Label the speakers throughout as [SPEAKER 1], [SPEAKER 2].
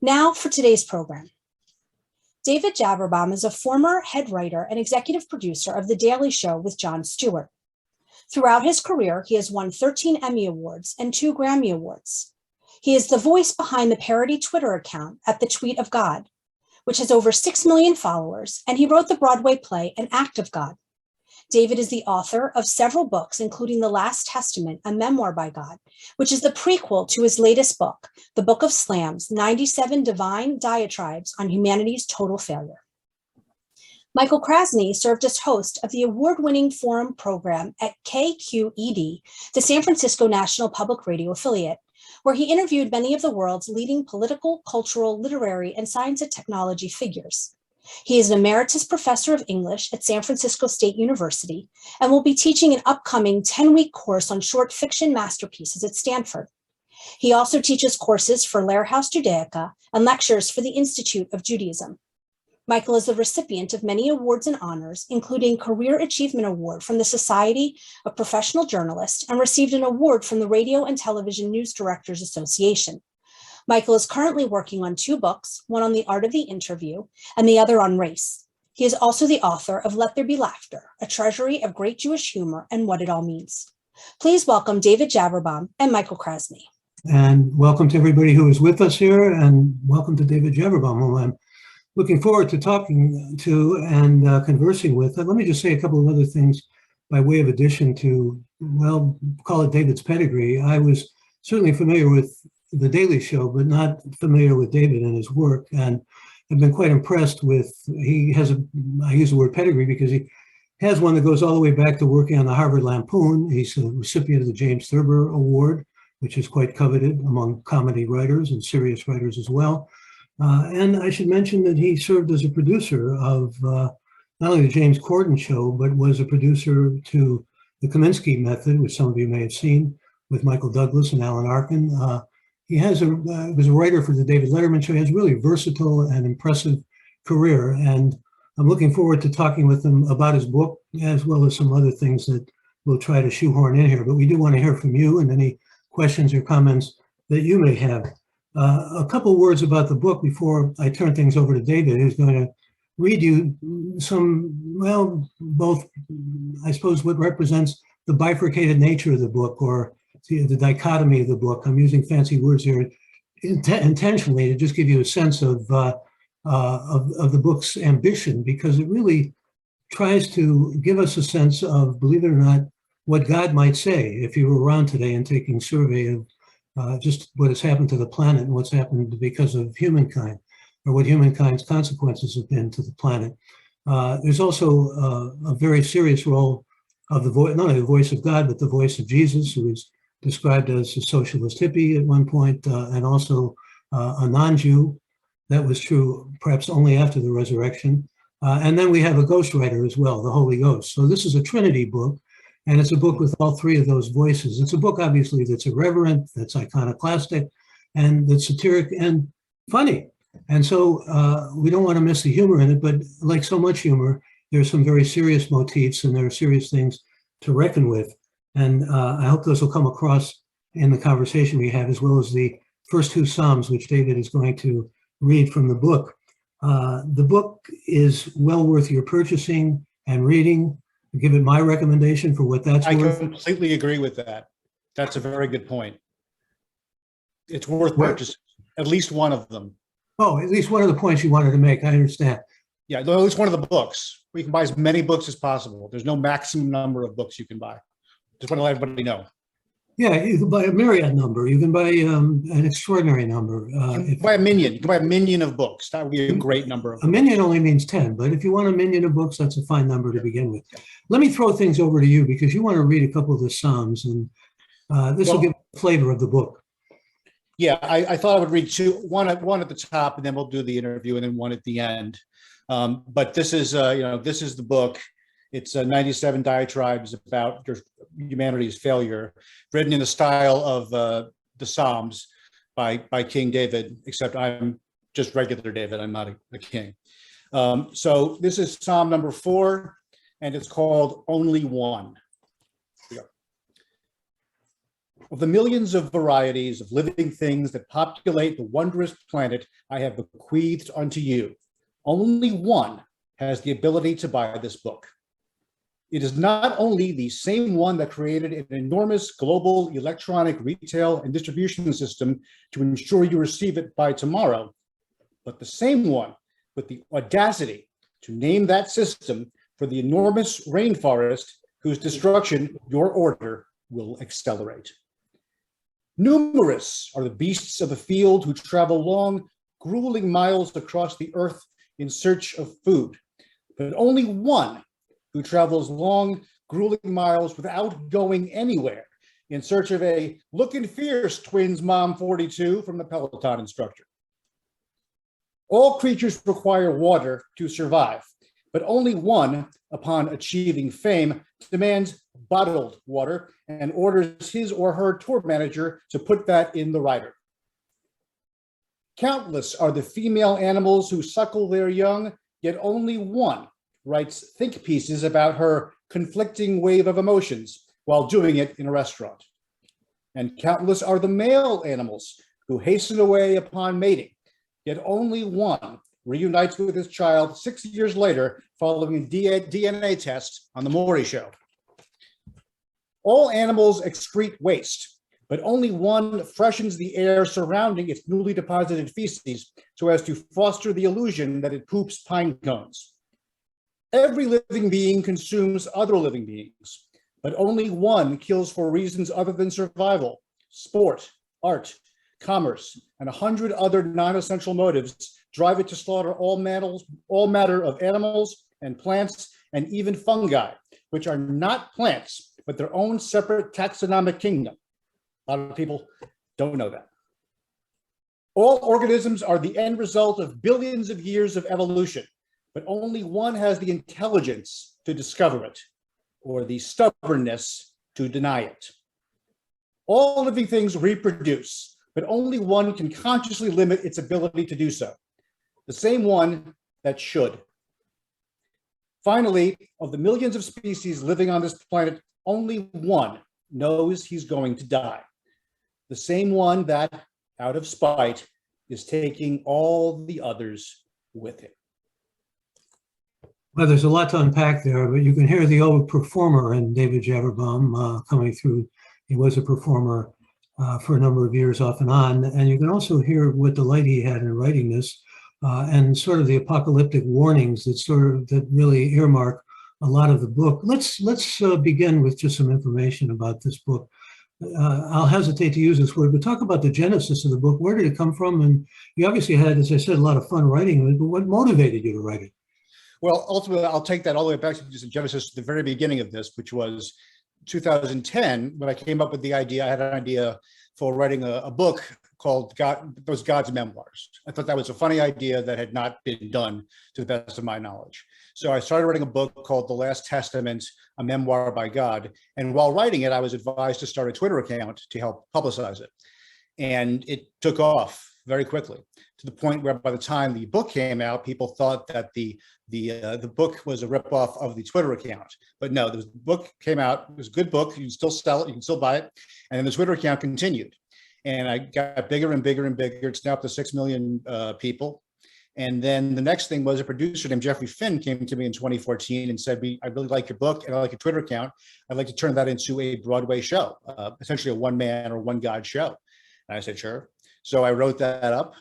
[SPEAKER 1] Now for today's program. David Javerbaum is a former head writer and executive producer of The Daily Show with Jon Stewart. Throughout his career, he has won 13 Emmy Awards and 2 Grammy Awards. He is the voice behind the parody Twitter account at The Tweet of God, which has over 6 million followers, and he wrote the Broadway play An Act of God. David is the author of several books, including The Last Testament, a memoir by God, which is the prequel to his latest book, The Book of Slams, 97 Divine Diatribes on Humanity's Total Failure. Michael Krasny served as host of the award-winning forum program at KQED, the San Francisco National Public Radio affiliate, where he interviewed many of the world's leading political, cultural, literary, and science and technology figures. He is an emeritus professor of English at San Francisco State University and will be teaching an upcoming 10-week course on short fiction masterpieces at Stanford. He also teaches courses for Lair House Judaica and lectures for the Institute of Judaism. Michael is the recipient of many awards and honors, including Career Achievement Award from the Society of Professional Journalists, and received an award from the Radio and Television News Directors Association. Michael is currently working on 2 books, one on the art of the interview and the other on race. He is also the author of Let There Be Laughter, a treasury of great Jewish humor and what it all means. Please welcome David Javerbaum and Michael Krasny.
[SPEAKER 2] And welcome to everybody who is with us here, and welcome to David Javerbaum, who I'm looking forward to talking to and conversing with. And let me just say a couple of other things by way of addition to, well, call it David's pedigree. I was certainly familiar with The Daily Show, but not familiar with David and his work. And I've been quite impressed with, I use the word pedigree because he has one that goes all the way back to working on the Harvard Lampoon. He's a recipient of the James Thurber Award, which is quite coveted among comedy writers and serious writers as well. And I should mention that he served as a producer of not only the James Corden Show, but was a producer to the Kaminsky Method, which some of you may have seen, with Michael Douglas and Alan Arkin. He was a writer for the David Letterman Show. He has a really versatile and impressive career, and I'm looking forward to talking with him about his book, as well as some other things that we'll try to shoehorn in here. But we do want to hear from you and any questions or comments that you may have. A couple words about the book before I turn things over to David, who's going to read you some, well, both, I suppose, what represents the bifurcated nature of the book, or the dichotomy of the book. I'm using fancy words here intentionally to just give you a sense of the book's ambition, because it really tries to give us a sense of, believe it or not, what God might say if he were around today and taking survey of just what has happened to the planet and what's happened because of humankind, or what humankind's consequences have been to the planet. There's also a very serious role of the voice, not only the voice of God, but the voice of Jesus, who is described as a socialist hippie at one point, and also a non-Jew. That was true perhaps only after the resurrection. And then we have a ghostwriter as well, the Holy Ghost. So this is a Trinity book, and it's a book with all 3 of those voices. It's a book, obviously, that's irreverent, that's iconoclastic, and that's satiric and funny. And so we don't want to miss the humor in it, but like so much humor, there's some very serious motifs and there are serious things to reckon with. And I hope those will come across in the conversation we have, as well as the first 2 Psalms, which David is going to read from the book. The book is well worth your purchasing and reading. I'll give it my recommendation for what that's worth.
[SPEAKER 3] I completely agree with that. That's a very good point. It's worth purchasing, at least one of them.
[SPEAKER 2] Oh, at least one of the points you wanted to make. I understand.
[SPEAKER 3] Yeah, at least one of the books. We can buy as many books as possible. There's no maximum number of books you can buy. Just want to let everybody know.
[SPEAKER 2] Yeah, you can buy a myriad number. You can buy an extraordinary number.
[SPEAKER 3] You can buy a minion. You can buy a minion of books. That would be a great number of books.
[SPEAKER 2] A minion only means 10, but if you want a minion of books, that's a fine number to begin with. Let me throw things over to you, because you want to read a couple of the Psalms, and this will give a flavor of the book.
[SPEAKER 3] Yeah, I thought I would read 2, one at the top, and then we'll do the interview, and then one at the end. But this is, this is the book. It's 97 diatribes about humanity's failure, written in the style of the Psalms by King David, except I'm just regular David. I'm not a king. So this is Psalm number 4, and it's called Only One. Here we go. Of the millions of varieties of living things that populate the wondrous planet I have bequeathed unto you, only one has the ability to buy this book. It is not only the same one that created an enormous global electronic retail and distribution system to ensure you receive it by tomorrow, but the same one with the audacity to name that system for the enormous rainforest whose destruction your order will accelerate. Numerous are the beasts of the field who travel long, grueling miles across the earth in search of food, but only one who travels long, grueling miles without going anywhere in search of a looking fierce twins mom 42 from the Peloton instructor. All creatures require water to survive, but only one, upon achieving fame, demands bottled water and orders his or her tour manager to put that in the rider. Countless are the female animals who suckle their young, yet only one writes think pieces about her conflicting wave of emotions while doing it in a restaurant. And countless are the male animals who hasten away upon mating, yet only one reunites with his child 6 years later following a DNA test on The Maury Show. All animals excrete waste, but only one freshens the air surrounding its newly deposited feces so as to foster the illusion that it poops pine cones. Every living being consumes other living beings, but only one kills for reasons other than survival, sport, art, commerce, and 100 other non-essential motives drive it to slaughter all matter of animals and plants and even fungi, which are not plants, but their own separate taxonomic kingdom. A lot of people don't know that. All organisms are the end result of billions of years of evolution, but only one has the intelligence to discover it, or the stubbornness to deny it. All living things reproduce, but only one can consciously limit its ability to do so, the same one that should. Finally, of the millions of species living on this planet, only one knows he's going to die, the same one that, out of spite, is taking all the others with him.
[SPEAKER 2] Well, there's a lot to unpack there, but you can hear the old performer in David Javerbaum coming through. He was a performer for a number of years off and on, and you can also hear what delight he had in writing this and sort of the apocalyptic warnings that really earmark a lot of the book. Let's begin with just some information about this book. I'll hesitate to use this word, but talk about the genesis of the book. Where did it come from? And you obviously had, as I said, a lot of fun writing it, but what motivated you to write it?
[SPEAKER 3] Well, ultimately, I'll take that all the way back to just the genesis, the very beginning of this, which was 2010, when I came up with the idea. I had an idea for writing a book called God's Memoirs. I thought that was a funny idea that had not been done to the best of my knowledge. So I started writing a book called The Last Testament, a memoir by God. And while writing it, I was advised to start a Twitter account to help publicize it. And it took off very quickly, to the point where by the time the book came out, people thought that the book was a ripoff of the Twitter account. But no, the book came out. It was a good book. You can still sell it. You can still buy it. And then the Twitter account continued. And I got bigger and bigger and bigger. It's now up to 6 million people. And then the next thing was a producer named Jeffrey Finn came to me in 2014 and said, I really like your book and I like your Twitter account. I'd like to turn that into a Broadway show, essentially a one man or one God show. And I said, sure. So I wrote that up.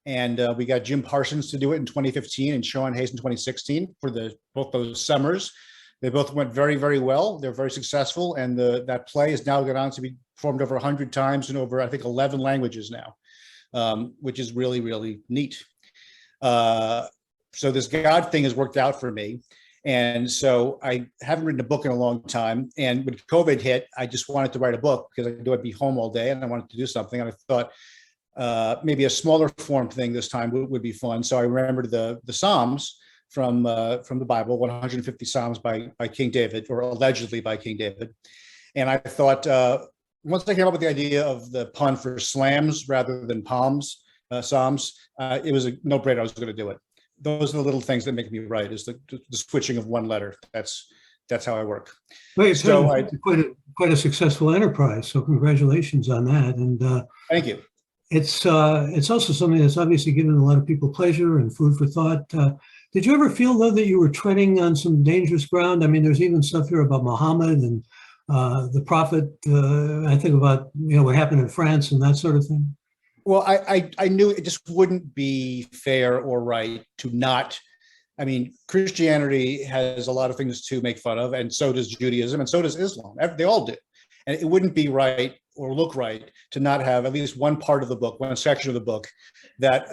[SPEAKER 3] And we got Jim Parsons to do it in 2015 and Sean Hayes in 2016 for both those summers. They both went very, very well. They're very successful. And that play is now gone on to be performed over 100 times in over, I think, 11 languages now, which is really, really neat. So this God thing has worked out for me. And so I haven't written a book in a long time. And when COVID hit, I just wanted to write a book because I knew I'd be home all day and I wanted to do something. And I thought, maybe a smaller form thing this time would be fun. So I remembered the Psalms from the Bible, 150 Psalms by King David, or allegedly by King David. And I thought, once I came up with the idea of the pun for slams rather than palms, Psalms, it was a no-brainer. I was going to do it. Those are the little things that make me write, is the switching of one letter. That's that's how I work.
[SPEAKER 2] Well, it's
[SPEAKER 3] So
[SPEAKER 2] quite a successful enterprise. So congratulations on that. And
[SPEAKER 3] thank you.
[SPEAKER 2] it's also something that's obviously given a lot of people pleasure and food for thought. Did you ever feel, though, that you were treading on some dangerous ground? I mean, there's even stuff here about Muhammad and the prophet. I think about, what happened in France and that sort of thing.
[SPEAKER 3] Well, I knew it just wouldn't be fair or right to not. I mean, Christianity has a lot of things to make fun of, and so does Judaism, and so does Islam. They all do. And it wouldn't be right or look right to not have at least one part of the book, one section of the book that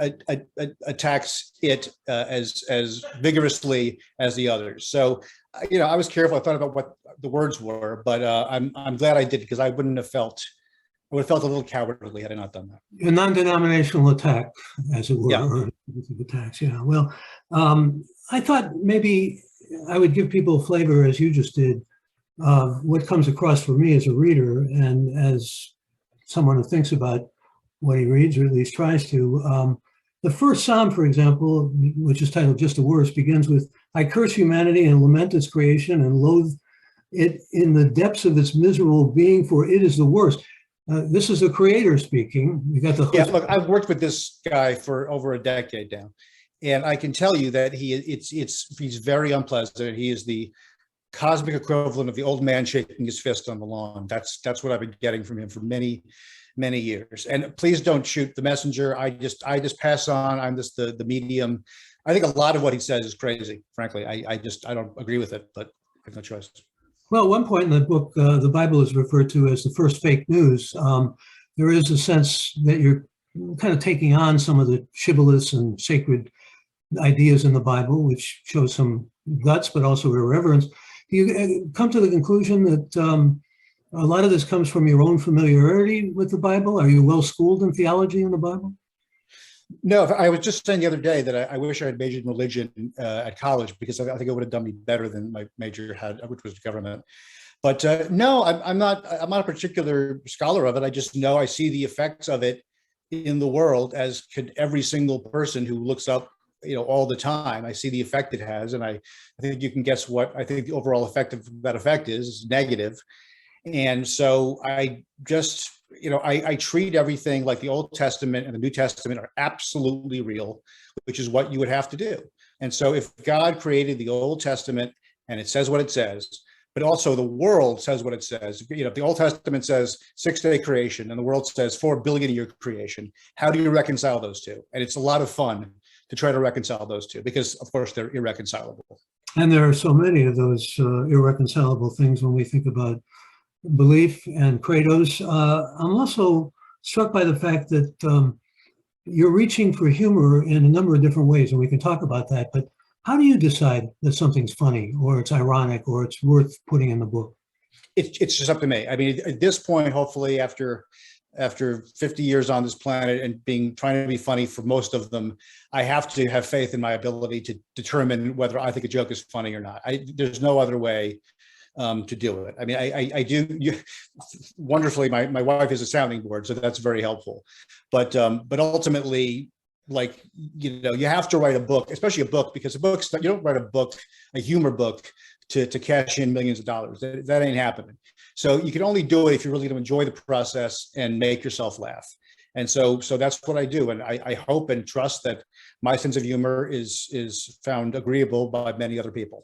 [SPEAKER 3] attacks it as vigorously as the others. So, I was careful. I thought about what the words were, but I'm glad I did, because I would have felt a little cowardly had I not done that.
[SPEAKER 2] A non-denominational attack, as it were,
[SPEAKER 3] Yeah.
[SPEAKER 2] or attacks. Yeah. Well, I thought maybe I would give people a flavor, as you just did, of what comes across for me as a reader and as someone who thinks about what he reads, or at least tries to. The first Psalm, for example, which is titled Just the Worst, begins with, "I curse humanity and lament its creation and loathe it in the depths of its miserable being, for it is the worst." This is the creator speaking. You got the
[SPEAKER 3] Look, I've worked with this guy for over a decade now, and I can tell you that he's very unpleasant. He is the cosmic equivalent of the old man shaking his fist on the lawn. That's what I've been getting from him for many years. And please don't shoot the messenger. I just pass on. I'm just the medium. I think a lot of what he says is crazy. Frankly, I don't agree with it, but I have no choice.
[SPEAKER 2] Well, at one point in the book, the Bible is referred to as the first fake news. There is a sense that you're kind of taking on some of the shibboleths and sacred ideas in the Bible, which shows some guts, but also irreverence. Do you come to the conclusion that a lot of this comes from your own familiarity with the Bible? Are you well schooled in theology in the Bible?
[SPEAKER 3] No, I was just saying the other day that I wish I had majored in religion at college, because I think it would have done me better than my major had, which was government. But no, I'm not a particular scholar of it. I just know I see the effects of it in the world, as could every single person who looks up, all the time. I see the effect it has, and I think you can guess what I think the overall effect of that effect is negative. And so I just, I treat everything like the Old Testament and the New Testament are absolutely real, which is what you would have to do. And so if God created the Old Testament and it says what it says, but also the world says what it says, if the Old Testament says 6-day creation and the world says 4 billion year creation, how do you reconcile those two? And it's a lot of fun to try to reconcile those two, because of course they're irreconcilable.
[SPEAKER 2] And there are so many of those irreconcilable things when we think about belief and credos. I'm also struck by the fact that you're reaching for humor in a number of different ways, and we can talk about that. But how do you decide that something's funny, or it's ironic, or it's worth putting in the book?
[SPEAKER 3] It's just up to me. I mean, at this point, hopefully, after 50 years on this planet and trying to be funny for most of them, I have to have faith in my ability to determine whether I think a joke is funny or not. There's no other way to do it. I mean, I do wonderfully. My wife is a sounding board, so that's very helpful. But ultimately, you have to write a book, especially a book, because you don't write a humor book to cash in millions of dollars. That ain't happening. So you can only do it if you really do enjoy the process and make yourself laugh. And so that's what I do. And I hope and trust that my sense of humor is found agreeable by many other people.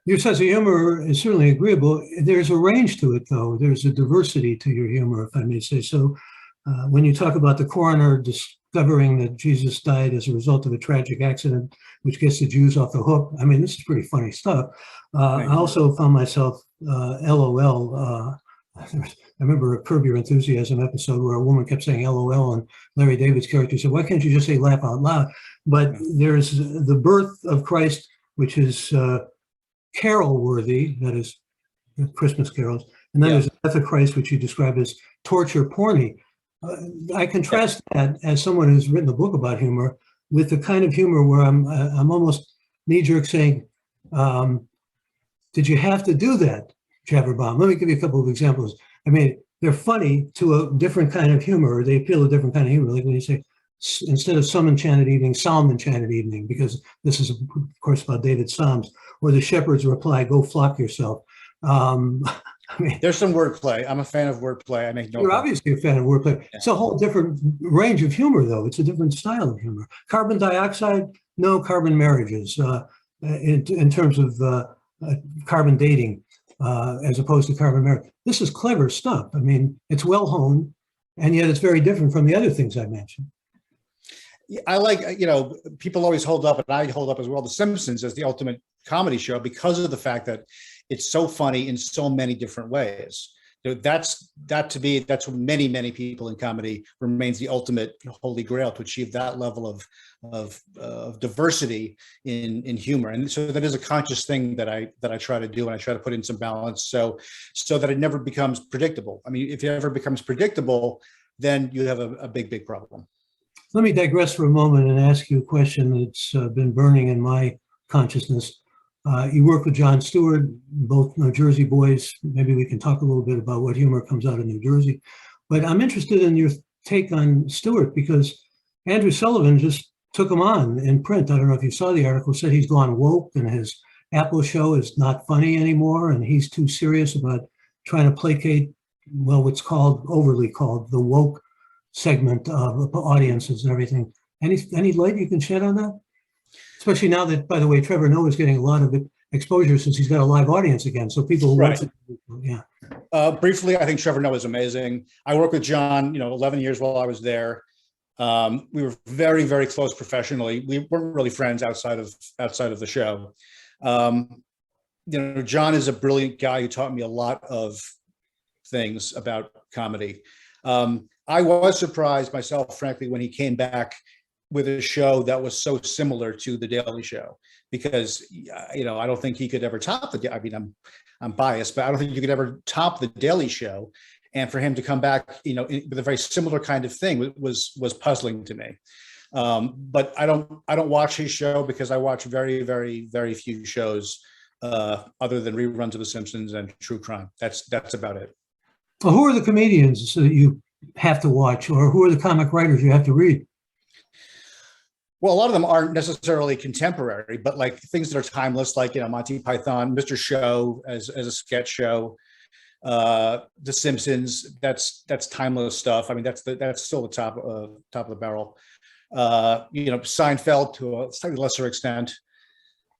[SPEAKER 2] Your sense of humor is certainly agreeable. There's a range to it, though. There's a diversity to your humor, if I may say so. When you talk about the coroner discovering that Jesus died as a result of a tragic accident, which gets the Jews off the hook, I mean, this is pretty funny stuff. I also found myself LOL. I remember a Curb Your Enthusiasm episode where a woman kept saying LOL, and Larry David's character said, "Why can't you just say laugh out loud?" But there's the birth of Christ, which is carol-worthy, that is Christmas carols. And then there's the death of Christ, which you describe as torture porny. I contrast that, as someone who's written a book about humor, with the kind of humor where I'm almost knee-jerk saying, did you have to do that, Javerbaum? Let me give you a couple of examples. I mean, they're funny to a different kind of humor, or they appeal to a different kind of humor. Like when you say, instead of some enchanted evening, Psalm enchanted evening, because this is, of course, about David's Psalms, or the shepherd's reply, go flock yourself. I mean,
[SPEAKER 3] there's some wordplay. I'm a fan of wordplay. I make no.
[SPEAKER 2] You're obviously a fan of wordplay.
[SPEAKER 3] Yeah.
[SPEAKER 2] It's a whole different range of humor, though. It's a different style of humor. Carbon dioxide, no carbon marriages in terms of carbon dating as opposed to carbon marriage. This is clever stuff. I mean, it's well honed, and yet it's very different from the other things I mentioned.
[SPEAKER 3] I like, people always hold up, and I hold up as well, The Simpsons as the ultimate comedy show because of the fact that it's so funny in so many different ways. That's what many people in comedy remains the ultimate holy grail, to achieve that level of diversity in humor. And so that is a conscious thing that I try to do, and I try to put in some balance so that it never becomes predictable. I mean, if it ever becomes predictable, then you have a big problem.
[SPEAKER 2] Let me digress for a moment and ask you a question that's been burning in my consciousness. You work with Jon Stewart, both New Jersey boys. Maybe we can talk a little bit about what humor comes out of New Jersey. But I'm interested in your take on Stewart, because Andrew Sullivan just took him on in print. I don't know if you saw the article, said he's gone woke and his Apple show is not funny anymore, and he's too serious about trying to placate, well, what's overly called the woke segment of audiences and everything. Any light you can shed on that? Especially now that, by the way, Trevor Noah is getting a lot of exposure since he's got a live audience again. So people who watch it, yeah.
[SPEAKER 3] Briefly, I think Trevor Noah is amazing. I worked with John, 11 years while I was there. We were very, very close professionally. We weren't really friends outside of the show. John is a brilliant guy who taught me a lot of things about comedy. I was surprised myself, frankly, when he came back with a show that was so similar to The Daily Show, because, I don't think he could ever top I'm biased, but I don't think you could ever top The Daily Show. And for him to come back, with a very similar kind of thing was puzzling to me. But I don't watch his show because I watch very, very, very few shows other than reruns of The Simpsons and true crime. That's about it.
[SPEAKER 2] Well, who are the comedians that you have to watch, or who are the comic writers you have to read?
[SPEAKER 3] Well, a lot of them aren't necessarily contemporary, but like things that are timeless, like, Monty Python, Mr. Show as a sketch show, The Simpsons, that's timeless stuff. I mean, that's still the top of the barrel. Seinfeld to a slightly lesser extent.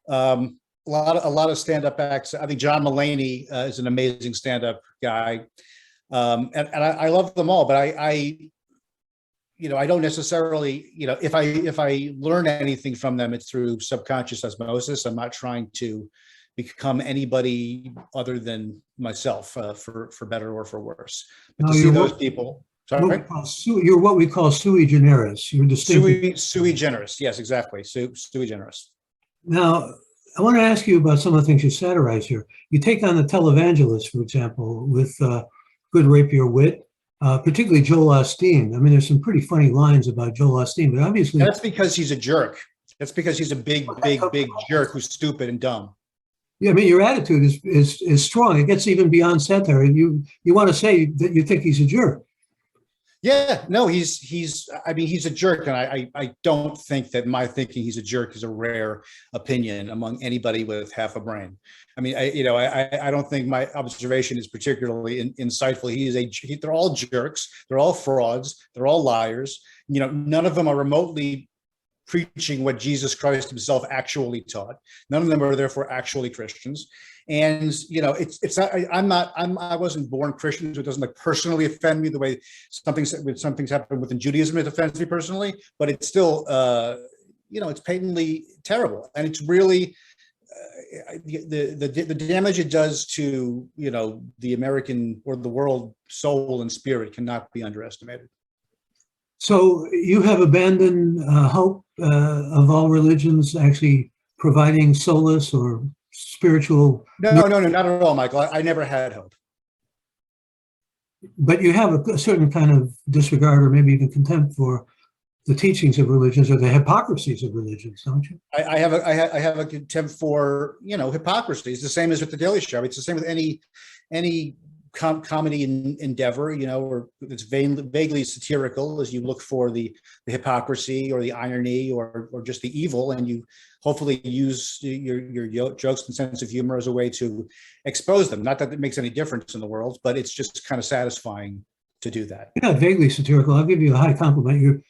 [SPEAKER 3] A lot of stand-up acts. I think John Mulaney is an amazing stand-up guy. And I love them all, but I don't necessarily, if I learn anything from them, it's through subconscious osmosis. I'm not trying to become anybody other than myself, for better or for worse. But to see those people, sorry,
[SPEAKER 2] you're what we call sui generis. You're distinct.
[SPEAKER 3] Sui generis. Yes, exactly. Sui generis.
[SPEAKER 2] Now, I want to ask you about some of the things you satirize here. You take on the televangelist, for example, with good rapier wit. Particularly Joel Osteen. I mean, there's some pretty funny lines about Joel Osteen, but obviously
[SPEAKER 3] that's because he's a jerk. That's because he's a big jerk who's stupid and dumb.
[SPEAKER 2] Yeah, I mean, your attitude is strong. It gets even beyond satire. You want to say that you think he's a jerk.
[SPEAKER 3] Yeah, no, he's a jerk, and I don't think that my thinking he's a jerk is a rare opinion among anybody with half a brain. I mean, I don't think my observation is particularly insightful. They're all jerks. They're all frauds. They're all liars. None of them are remotely preaching what Jesus Christ himself actually taught. None of them are therefore actually Christians. And, I wasn't born Christian, so it doesn't personally offend me the way something's happened within Judaism. It offends me personally, but it's still, it's patently terrible. And it's really, the damage it does to, the American or the world soul and spirit cannot be underestimated.
[SPEAKER 2] So you have abandoned hope of all religions actually providing solace or spiritual?
[SPEAKER 3] No, not at all, Michael. I never had hope.
[SPEAKER 2] But you have a certain kind of disregard or maybe even contempt for the teachings of religions or the hypocrisies of religions, don't you?
[SPEAKER 3] I have a contempt for, hypocrisy. It's the same as with The Daily Show. It's the same with any comedy endeavor, or it's vaguely satirical, as you look for the hypocrisy or the irony or just the evil, and you hopefully use your jokes and sense of humor as a way to expose them. Not that it makes any difference in the world, but it's just kind of satisfying to do that.
[SPEAKER 2] You're not vaguely satirical. I'll give you a high compliment. You're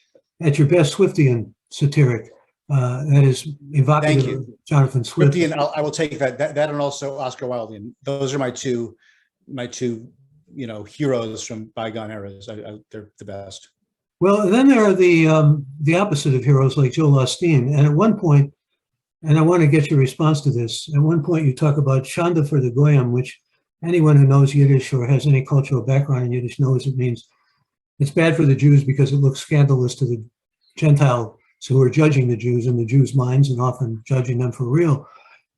[SPEAKER 2] at your best Swiftian satiric. That is evocative.
[SPEAKER 3] Thank you.
[SPEAKER 2] Of Jonathan Swift.
[SPEAKER 3] Swiftian, I will take that and also Oscar Wilde. And those are my two heroes from bygone eras. They're the best.
[SPEAKER 2] Well, then there are the opposite of heroes like Joel Osteen. And at one point, and I want to get your response to this, at one point you talk about Shanda for the Goyim, which anyone who knows Yiddish or has any cultural background in Yiddish knows it means it's bad for the Jews because it looks scandalous to the Gentiles who are judging the Jews in the Jews' minds and often judging them for real.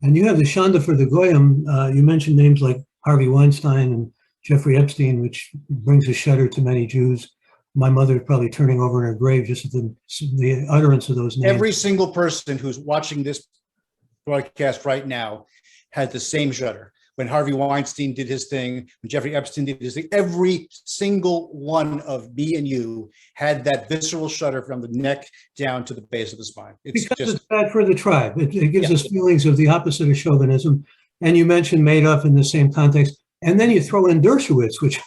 [SPEAKER 2] And you have the Shanda for the Goyim. You mentioned names like Harvey Weinstein and Jeffrey Epstein, which brings a shudder to many Jews. My mother is probably turning over in her grave just at the utterance of those names.
[SPEAKER 3] Every single person who's watching this broadcast right now had the same shudder. When Harvey Weinstein did his thing, when Jeffrey Epstein did his thing, every single one of me and you had that visceral shudder from the neck down to the base of the spine.
[SPEAKER 2] It's bad for the tribe. It gives us feelings of the opposite of chauvinism. And you mentioned Madoff in the same context. And then you throw in Dershowitz, which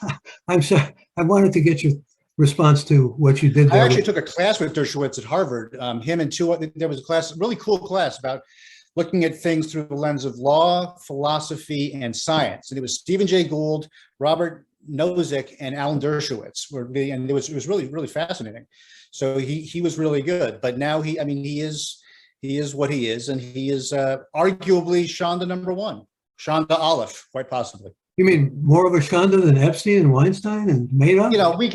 [SPEAKER 2] I'm sorry, I wanted to get your response to what you did there.
[SPEAKER 3] I actually took a class with Dershowitz at Harvard. There was a class, a really cool class about looking at things through the lens of law, philosophy, and science. And it was Stephen Jay Gould, Robert Nozick, and Alan Dershowitz and it was really, really fascinating. So he was really good. But now he is what he is, and he is arguably Shonda number one, Shonda Aleph, quite possibly.
[SPEAKER 2] You mean more of a Shonda than Epstein and Weinstein and Madoff?
[SPEAKER 3] We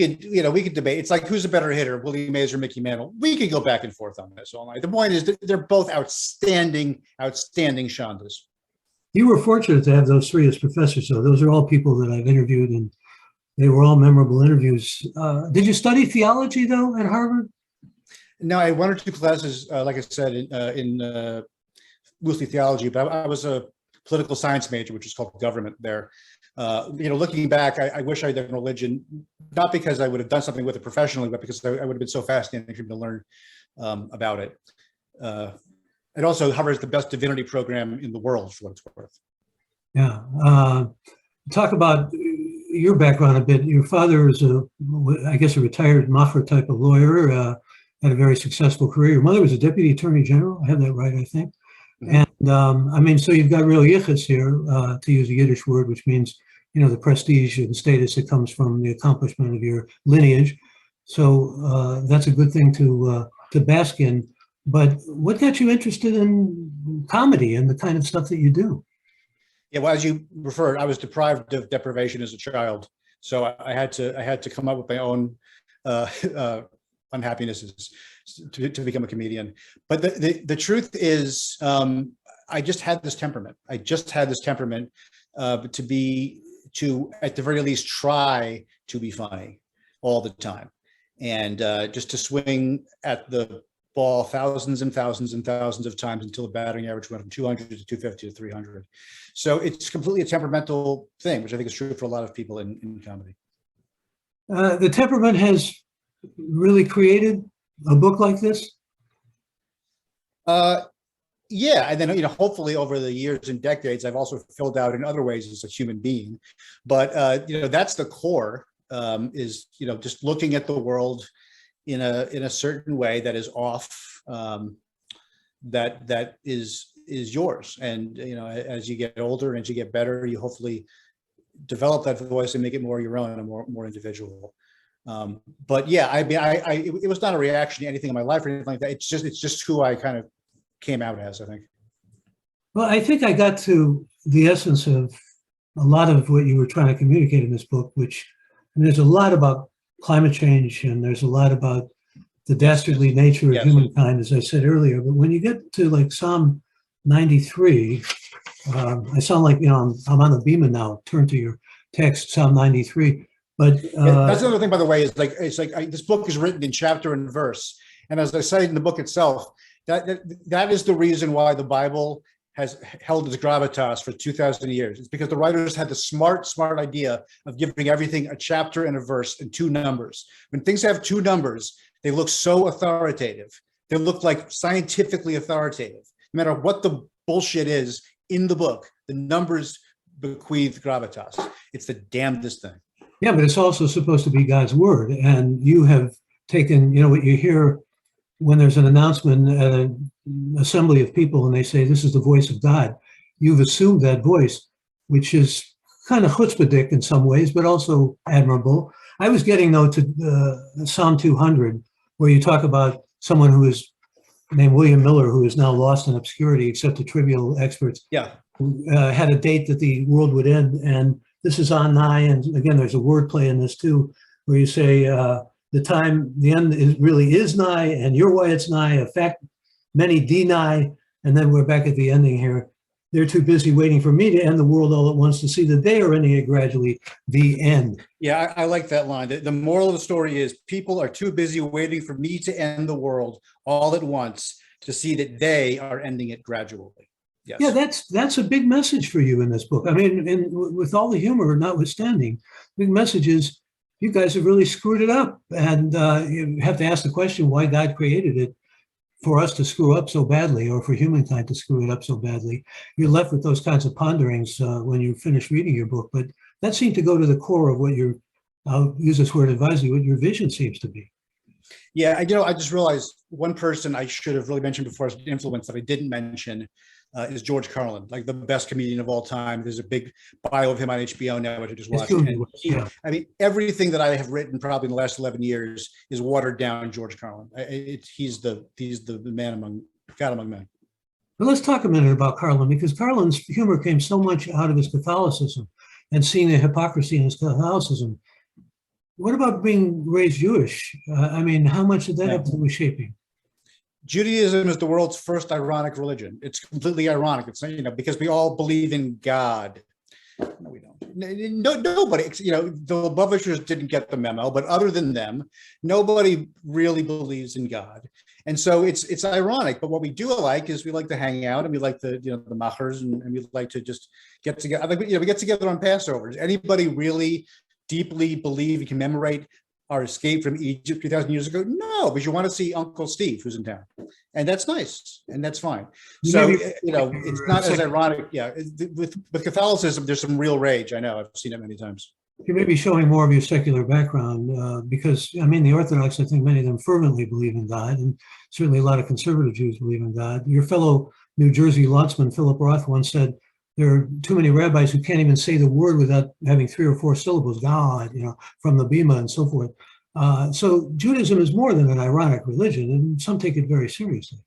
[SPEAKER 3] could debate. It's like, who's a better hitter, Willie Mays or Mickey Mantle? We could go back and forth on this all night. The point is that they're both outstanding Shondas.
[SPEAKER 2] You were fortunate to have those three as professors, though. Those are all people that I've interviewed, and they were all memorable interviews. Did you study theology, though, at Harvard?
[SPEAKER 3] No, I had one or two classes, like I said, in mostly theology, but I was a political science major, which is called government there. Looking back, I wish I'd done religion, not because I would have done something with it professionally, but because I would have been so fascinating for me to learn about it. And also, Harvard is the best divinity program in the world, for what it's worth.
[SPEAKER 2] Yeah. Talk about your background a bit. Your father is a retired Mafra type of lawyer, had a very successful career. Your mother was a deputy attorney general. I have that right, I think. And so you've got real yichus here, to use a Yiddish word, which means, the prestige and status that comes from the accomplishment of your lineage. So that's a good thing to bask in. But what got you interested in comedy and the kind of stuff that you do?
[SPEAKER 3] Yeah, well, as you referred, I was deprived of deprivation as a child, so I had to come up with my own unhappinesses to become a comedian. But the truth is, I just had this temperament. To at the very least try to be funny all the time, and just to swing at the ball thousands and thousands and thousands of times until the batting average went from 200 to 250 to 300. So it's completely a temperamental thing, which I think is true for a lot of people in comedy.
[SPEAKER 2] The temperament has really created a book like this?
[SPEAKER 3] Yeah, and then hopefully over the years and decades, I've also filled out in other ways as a human being. But that's the core. Is just looking at the world in a certain way that is off, that is yours. And as you get older and as you get better, you hopefully develop that voice and make it more your own and more individual. But yeah, it was not a reaction to anything in my life or anything like that. It's just who I kind of came out as, I think.
[SPEAKER 2] Well, I think I got to the essence of a lot of what you were trying to communicate in this book, there's a lot about climate change and there's a lot about the dastardly nature of humankind, as I said earlier. But when you get to like Psalm 93, I sound like, I'm on the Beamer now, turn to your text, Psalm 93. But
[SPEAKER 3] that's another thing, by the way, is this book is written in chapter and verse. And as I say in the book itself, that is the reason why the Bible has held its gravitas for 2,000 years. It's because the writers had the smart idea of giving everything a chapter and a verse and 2 numbers. When things have 2 numbers, they look so authoritative. They look like scientifically authoritative. No matter what the bullshit is in the book, the numbers bequeath gravitas. It's the damnedest thing.
[SPEAKER 2] Yeah, but it's also supposed to be God's word. And you have taken, what you hear when there's an announcement at an assembly of people and they say, this is the voice of God. You've assumed that voice, which is kind of chutzpahdik in some ways, but also admirable. I was getting, though, to Psalm 200, where you talk about someone who is named William Miller, who is now lost in obscurity, except to trivial experts.
[SPEAKER 3] Yeah.
[SPEAKER 2] Had a date that the world would end. And this is on nigh. And again, there's a wordplay in this too, where you say the end really is nigh, and you're why it's nigh. In fact, many deny. And then we're back at the ending here. They're too busy waiting for me to end the world all at once to see that they are ending it gradually, the end.
[SPEAKER 3] Yeah, I like that line. The moral of the story is people are too busy waiting for me to end the world all at once to see that they are ending it gradually. Yes.
[SPEAKER 2] Yeah, that's a big message for you in this book. I mean, and with all the humor notwithstanding, big message is you guys have really screwed it up. And you have to ask the question why God created it for us to screw up so badly, or for humankind to screw it up so badly. You're left with those kinds of ponderings when you finish reading your book. But that seemed to go to the core of what I'll use this word advisedly, what your vision seems to be.
[SPEAKER 3] Yeah, I just realized one person I should have really mentioned before as an influence that I didn't mention is George Carlin, like the best comedian of all time. There's a big bio of him on HBO now, which I just watched. I mean, everything that I have written probably in the last 11 years is watered down George Carlin. He's the man among men.
[SPEAKER 2] Well, let's talk a minute about Carlin, because Carlin's humor came so much out of his Catholicism and seeing the hypocrisy in his Catholicism. What about being raised Jewish? I mean, how much did that have to do with shaping?
[SPEAKER 3] Judaism is the world's first ironic religion. It's completely ironic. It's, because we all believe in God. No, we don't. Nobody, the Lubavitchers didn't get the memo, but other than them, nobody really believes in God. And so it's ironic. But what we do like is we like to hang out, and we like the machers, and we like to just get together. We get together on Passovers. Anybody really deeply believe and commemorate our escape from Egypt 2,000 years ago? No, but you want to see Uncle Steve, who's in town. And that's nice, and that's fine. So, it's not as ironic. Yeah, with Catholicism, there's some real rage. I know, I've seen it many times.
[SPEAKER 2] You may be showing more of your secular background because, the Orthodox, I think many of them fervently believe in God, and certainly a lot of conservative Jews believe in God. Your fellow New Jersey Landsman, Philip Roth, once said, there are too many rabbis who can't even say the word without having 3 or 4 syllables, God, from the Bima and so forth. So Judaism is more than an ironic religion, and some take it very seriously.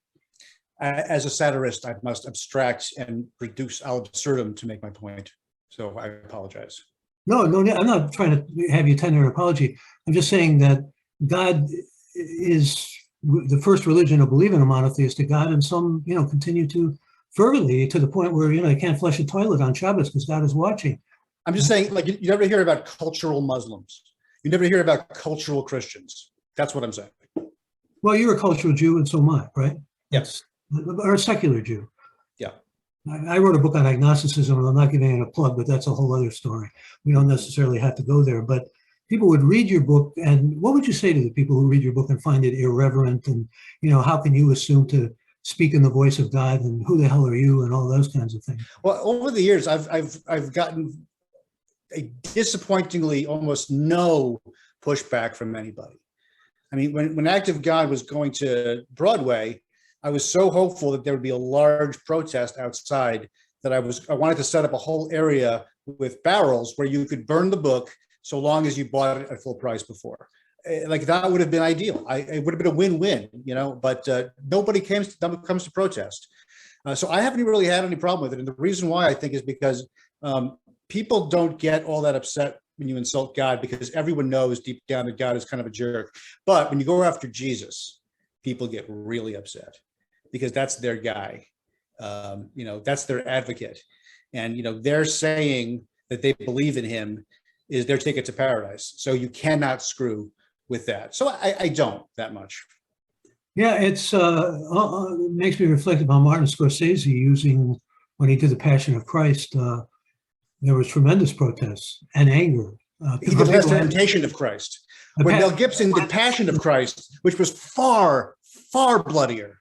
[SPEAKER 3] As a satirist, I must abstract and reduce ad absurdum to make my point. So I apologize.
[SPEAKER 2] No, I'm not trying to have you tender an apology. I'm just saying that God is the first religion to believe in a monotheistic God, and some, continue to fervently, to the point where, they can't flush a toilet on Shabbos because God is watching.
[SPEAKER 3] I'm just saying, like, you never hear about cultural Muslims. You never hear about cultural Christians. That's what I'm saying.
[SPEAKER 2] Well, you're a cultural Jew, and so am I, right?
[SPEAKER 3] Yes.
[SPEAKER 2] Or a secular Jew.
[SPEAKER 3] Yeah.
[SPEAKER 2] I wrote a book on agnosticism, and I'm not giving it a plug, but that's a whole other story. We don't necessarily have to go there, but people would read your book, and what would you say to the people who read your book and find it irreverent, and, how can you assume to speak in the voice of God, and who the hell are you, and all those kinds of things?
[SPEAKER 3] Well, over the years, I've gotten a disappointingly almost no pushback from anybody. I mean, when Act of God was going to Broadway, I was so hopeful that there would be a large protest outside that I wanted to set up a whole area with barrels where you could burn the book so long as you bought it at full price before. Like, that would have been ideal. It would have been a win-win, but nobody comes to protest. So I haven't really had any problem with it. And the reason why, I think, is because people don't get all that upset when you insult God, because everyone knows deep down that God is kind of a jerk. But when you go after Jesus, people get really upset because that's their guy. That's their advocate. And, they're saying that they believe in him is their ticket to paradise. So you cannot screw with that. So I don't that much.
[SPEAKER 2] Yeah, it makes me reflect upon Martin Scorsese using when he did the Passion of Christ, there was tremendous protests and anger.
[SPEAKER 3] He did the Temptation of Christ. When Mel Gibson did Passion of Christ, which was far, far bloodier,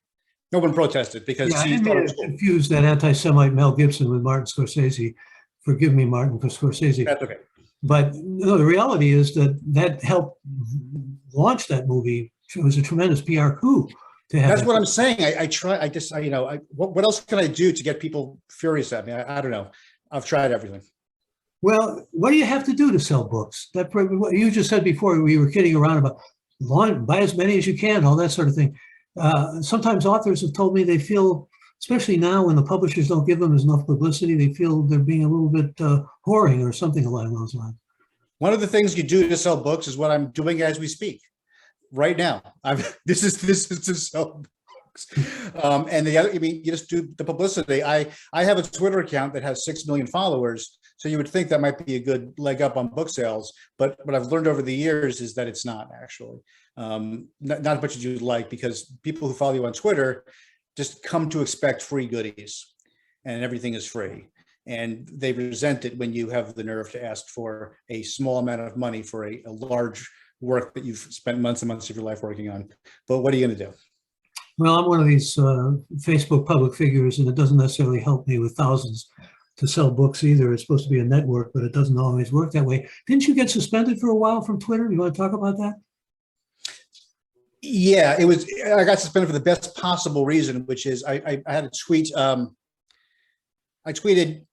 [SPEAKER 3] no one protested because
[SPEAKER 2] yeah,
[SPEAKER 3] he thought it was cool.
[SPEAKER 2] Confused that anti-Semite Mel Gibson with Martin Scorsese. Forgive me, Martin Scorsese.
[SPEAKER 3] That's okay.
[SPEAKER 2] But no, the reality is that helped launch that movie. It was a tremendous PR coup to have.
[SPEAKER 3] That's what I'm saying. What else can I do to get people furious at me? I don't know. I've tried everything.
[SPEAKER 2] Well, what do you have to do to sell books? That you just said before, we were kidding around about buy as many as you can, all that sort of thing. Sometimes authors have told me they feel, especially now when the publishers don't give them enough publicity, they feel they're being a little bit whoring or something along those lines. One
[SPEAKER 3] of the things you do to sell books is what I'm doing as we speak right now. This is to sell books. And the other, you just do the publicity. I have a Twitter account that has 6 million followers. So you would think that might be a good leg up on book sales. But what I've learned over the years is that it's not actually. Not as much as you'd like, because people who follow you on Twitter just come to expect free goodies and everything is free. And they resent it when you have the nerve to ask for a small amount of money for a large work that you've spent months and months of your life working on. But what are you going to do?
[SPEAKER 2] Well, I'm one of these Facebook public figures, and it doesn't necessarily help me with thousands to sell books either. It's supposed to be a network, but it doesn't always work that way. Didn't you get suspended for a while from Twitter? You want to talk about that?
[SPEAKER 3] Yeah, I got suspended for the best possible reason, which is I had a tweet. I tweeted,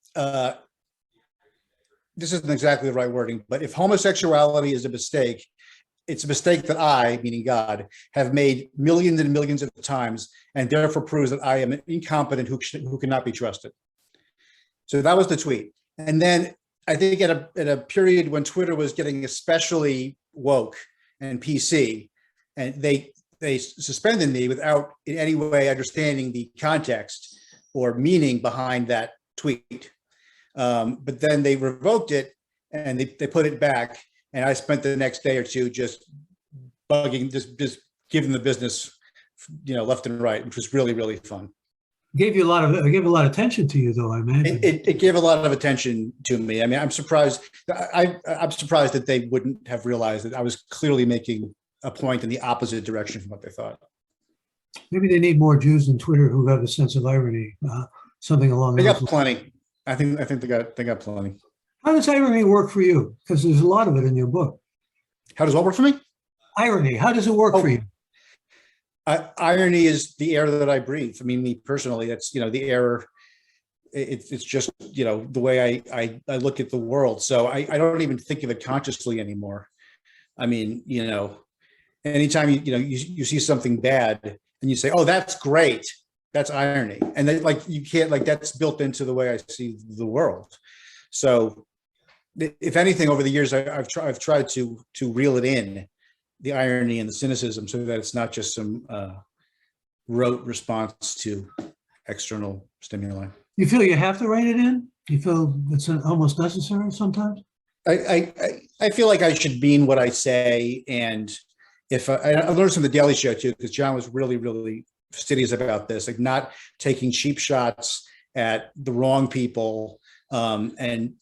[SPEAKER 3] this isn't exactly the right wording, but if homosexuality is a mistake, it's a mistake that I, meaning God, have made millions and millions of times, and therefore proves that I am incompetent who cannot be trusted. So that was the tweet. And then I think at a period when Twitter was getting especially woke and PC, and they suspended me without in any way understanding the context or meaning behind that tweet. But then they revoked it and they put it back. And I spent the next day or two just bugging, just giving the business, left and right, which was really, really fun.
[SPEAKER 2] Gave a lot of attention to you, though, I imagine.
[SPEAKER 3] It gave a lot of attention to me. I mean, I'm surprised. I'm surprised that they wouldn't have realized that I was clearly making a point in the opposite direction from what they thought.
[SPEAKER 2] Maybe they need more Jews on Twitter who have a sense of irony, something along those lines.
[SPEAKER 3] They got plenty. I think they got plenty.
[SPEAKER 2] How does irony work for you? Because there's a lot of it in your book.
[SPEAKER 3] How does what work for me?
[SPEAKER 2] Irony. How does it work for you?
[SPEAKER 3] Irony is the air that I breathe. I mean, me personally, that's, the air. It's just, the way I look at the world. So I don't even think of it consciously anymore. I mean, anytime you see something bad and you say, oh, that's great. That's irony. And then, you can't, that's built into the way I see the world. So if anything, over the years, I've tried to reel it in, the irony and the cynicism, so that it's not just some rote response to external stimuli. You
[SPEAKER 2] feel you have to write it in? You feel it's almost necessary sometimes?
[SPEAKER 3] I feel like I should mean what I say. And if I learned from the Daily Show too, because John was really, really fastidious about this, not taking cheap shots at the wrong people, and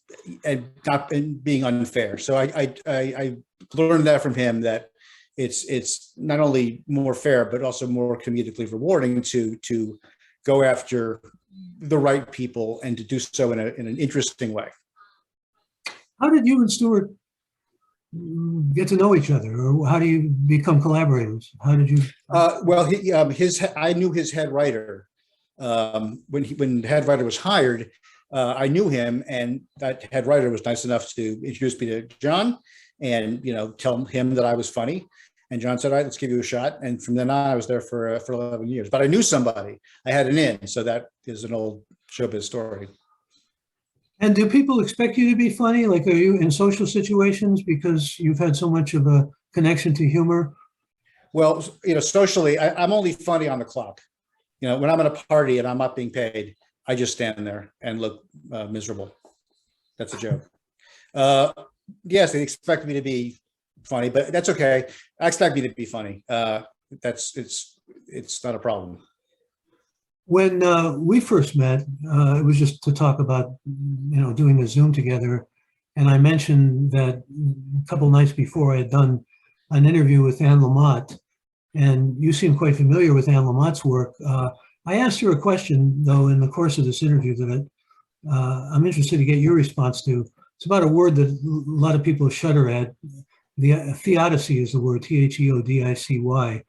[SPEAKER 3] not being unfair. So I learned that from him, that it's not only more fair, but also more comedically rewarding to go after the right people and to do so in an interesting way.
[SPEAKER 2] How did you and Stuart get to know each other, or how do you become collaborators? How did you?
[SPEAKER 3] Well, I knew his head writer when the head writer was hired. I knew him, and that head writer was nice enough to introduce me to John, and tell him that I was funny. And John said, "All right, let's give you a shot." And from then on, I was there for 11 years. But I knew somebody. I had an in, so that is an old showbiz story.
[SPEAKER 2] And do people expect you to be funny? Like, are you in social situations because you've had so much of a connection to humor?
[SPEAKER 3] Well, socially, I'm only funny on the clock. When I'm at a party and I'm not being paid, I just stand there and look miserable. That's a joke. Yes, they expect me to be funny, but that's okay. I expect me to be funny. It's not a problem.
[SPEAKER 2] When we first met, it was just to talk about, doing the Zoom together. And I mentioned that a couple nights before I had done an interview with Anne Lamott, and you seem quite familiar with Anne Lamott's work. I asked her a question, though, in the course of this interview that I'm interested to get your response to. It's about a word that a lot of people shudder at. The theodicy is the word, Theodicy.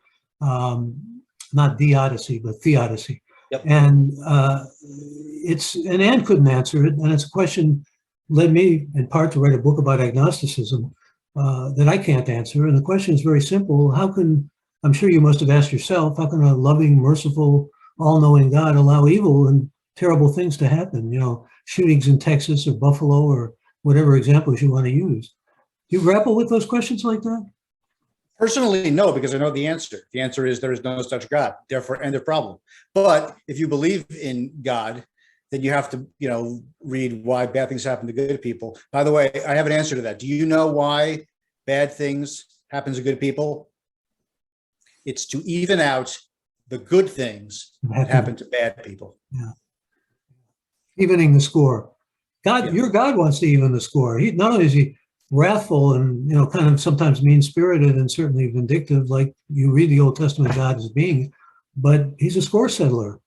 [SPEAKER 2] Not theodicy, but theodicy.
[SPEAKER 3] Yep.
[SPEAKER 2] And and Anne couldn't answer it. And it's a question led me in part to write a book about agnosticism that I can't answer. And the question is very simple. I'm sure you must have asked yourself, how can a loving, merciful, all-knowing God allow evil and terrible things to happen? Shootings in Texas or Buffalo or whatever examples you want to use. Do you grapple with those questions like that?
[SPEAKER 3] Personally, no, because I know the answer. The answer is there is no such God, therefore end of problem. But if you believe in God, then you have to, read why bad things happen to good people. By the way, I have an answer to that. Do you know why bad things happen to good people? It's to even out the good things that happen to bad people.
[SPEAKER 2] Yeah. Evening the score. God,
[SPEAKER 3] Yeah.
[SPEAKER 2] Your God wants to even the score. Not only is he wrathful and kind of sometimes mean-spirited and certainly vindictive, like you read the Old Testament God as being, but he's a score settler.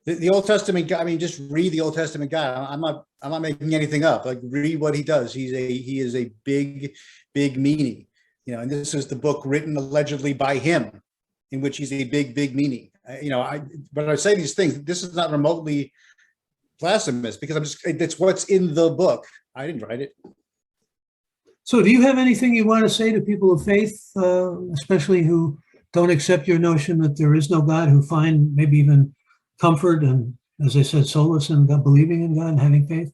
[SPEAKER 3] The Old Testament God, just read the Old Testament God. I'm not making anything up. Like, read what he does. He is a big meanie. And this is the book written allegedly by him, in which he's a big meanie. When I say these things, this is not remotely blasphemous, because it's what's in the book. I didn't write it.
[SPEAKER 2] So do you have anything you want to say to people of faith, especially who don't accept your notion that there is no God, who find maybe even comfort and, as I said, solace in God, believing in God and having faith?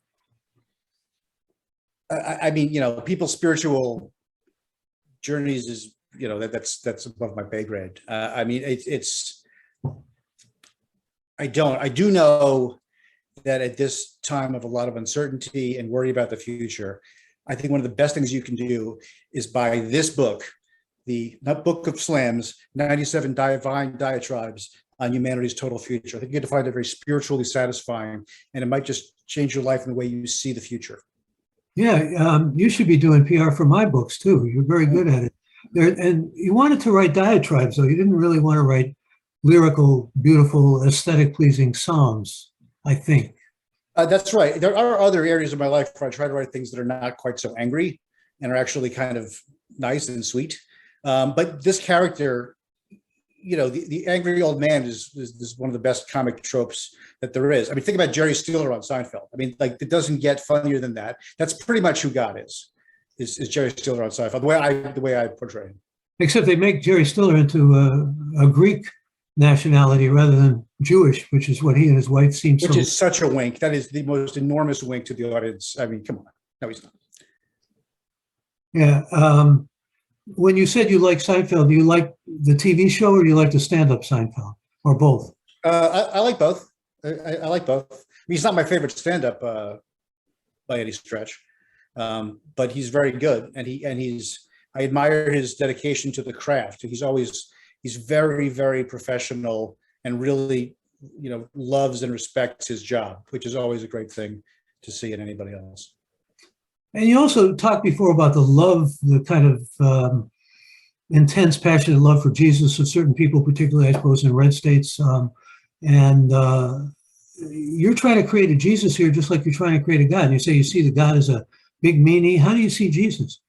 [SPEAKER 3] People's spiritual journeys is, that's above my pay grade. I do know that at this time of a lot of uncertainty and worry about the future, I think one of the best things you can do is buy this book, the Book of Slams, 97 Divine Diatribes on Humanity's Total Future. I think you're going to find it very spiritually satisfying, and it might just change your life in the way you see the future.
[SPEAKER 2] Yeah, you should be doing PR for my books too. You're very good at it. And you wanted to write diatribes, though. You didn't really want to write lyrical, beautiful, aesthetic pleasing psalms, I think.
[SPEAKER 3] That's right. There are other areas of my life where I try to write things that are not quite so angry and are actually kind of nice and sweet. But this character, the angry old man is one of the best comic tropes that there is. Think about Jerry Stiller on Seinfeld. It doesn't get funnier than that. That's pretty much who God is Jerry Stiller on Seinfeld, the way I portray him.
[SPEAKER 2] Except they make Jerry Stiller into a Greek nationality rather than Jewish, which is what he and his wife seem so.
[SPEAKER 3] Which is such a wink. That is the most enormous wink to the audience. Come on. No, he's not.
[SPEAKER 2] Yeah. When you said you like Seinfeld, do you like the TV show or do you like the stand-up Seinfeld, or both?
[SPEAKER 3] I like both. I like both. He's not my favorite stand-up by any stretch, but he's very good, and I admire his dedication to the craft. He's very, very professional and really, loves and respects his job, which is always a great thing to see in anybody else.
[SPEAKER 2] And you also talked before about the love, the kind of intense, passionate love for Jesus of certain people, particularly, I suppose, in red states. And you're trying to create a Jesus here, just like you're trying to create a God. And you say you see the God as a big meanie. How do you see Jesus?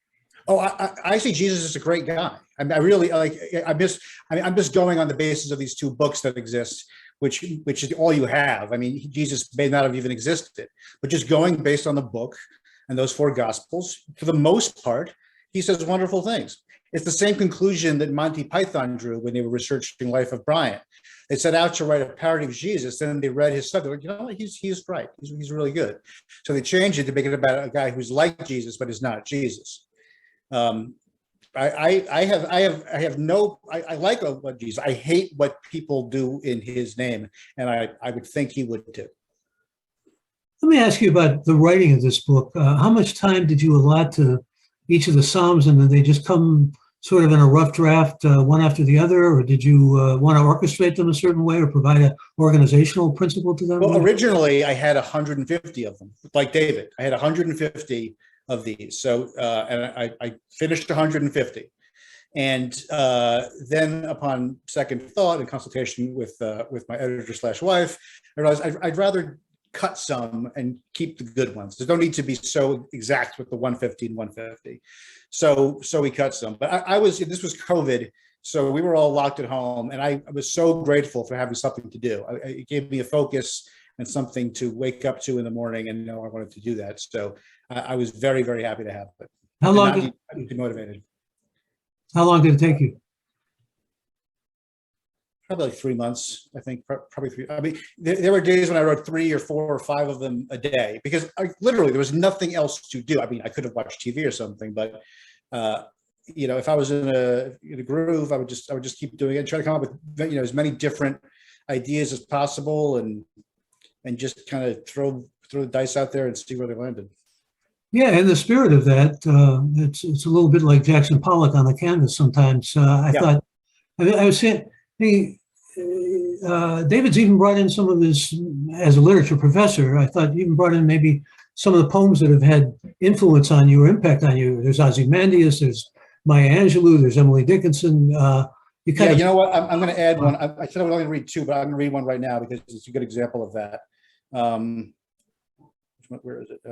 [SPEAKER 3] Oh, I see Jesus as a great guy. I really like. I'm just going on the basis of these two books that exist, which is all you have. Jesus may not have even existed, but just going based on the book and those four Gospels, for the most part, he says wonderful things. It's the same conclusion that Monty Python drew when they were researching Life of Brian. They set out to write a parody of Jesus, then they read his stuff. They're like, he's right. He's really good. So they changed it to make it about a guy who's like Jesus, but is not Jesus. I like what Jesus. I hate what people do in his name, and I would think he would too.
[SPEAKER 2] Let me ask you about the writing of this book. How much time did you allot to each of the Psalms, and did they just come sort of in a rough draft, one after the other, or did you want to orchestrate them a certain way or provide an organizational principle to them?
[SPEAKER 3] Well, originally I had 150 of them, like David. I had 150 of these. So, and I finished 150. And then upon second thought and consultation with my editor/wife, I realized I'd rather cut some and keep the good ones. There's no need to be so exact with the 150 and 150. So we cut some, but this was COVID. So we were all locked at home, and I was so grateful for having something to do. It gave me a focus and something to wake up to in the morning and know I wanted to do that. So I was very, very happy to have it.
[SPEAKER 2] How long?
[SPEAKER 3] Motivated.
[SPEAKER 2] How long did it take you?
[SPEAKER 3] Probably like 3 months, I think. Probably 3. I mean, there were days when I wrote 3 or 4 or 5 of them a day because literally there was nothing else to do. I mean, I could have watched TV or something, but if I was in a groove, I would just keep doing it and try to come up with as many different ideas as possible, and just kind of throw the dice out there and see where they landed.
[SPEAKER 2] Yeah, in the spirit of that, it's a little bit like Jackson Pollock on the canvas sometimes. I thought, I was saying, David's even brought in some of his, as a literature professor, I thought you even brought in maybe some of the poems that have had influence on you or impact on you. There's Ozymandias, there's Maya Angelou, there's Emily Dickinson.
[SPEAKER 3] You know what? I'm going to add one. I said I would only read 2, but I'm going to read one right now because it's a good example of that. Where is it?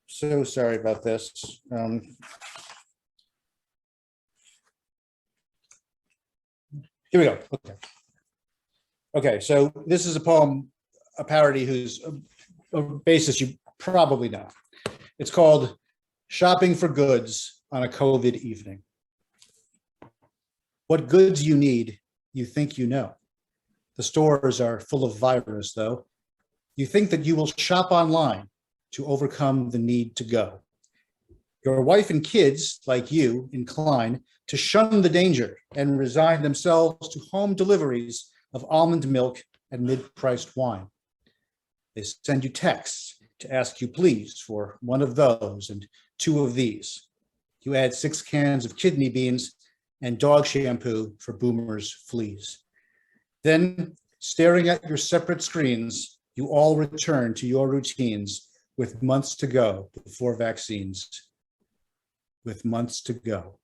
[SPEAKER 3] So sorry about this. Here we go. Okay. So this is a poem, a parody whose basis you probably know. It's called "Shopping for Goods on a COVID Evening." What goods you need, you think you know. The stores are full of virus, though. You think that you will shop online to overcome the need to go. Your wife and kids, like you, incline to shun the danger and resign themselves to home deliveries of almond milk and mid-priced wine. They send you texts to ask you please for 1 of those and 2 of these. You add 6 cans of kidney beans and dog shampoo for boomers' fleas. Then, staring at your separate screens, you all return to your routines with months to go before vaccines. With months to go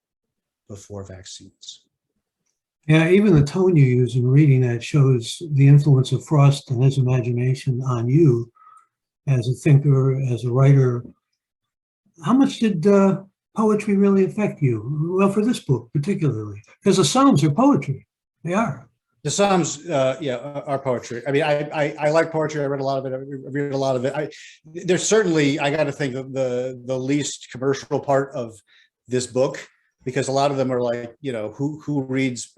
[SPEAKER 3] before vaccines.
[SPEAKER 2] Yeah, even the tone you use in reading that shows the influence of Frost and his imagination on you as a thinker, as a writer. How much did poetry really affect you? Well, for this book particularly, because the Psalms are poetry. They are.
[SPEAKER 3] The Psalms, are poetry. I mean, I like poetry. I read a lot of it. I read a lot of it. There's certainly, I got to think of the least commercial part of this book, because a lot of them are like, who reads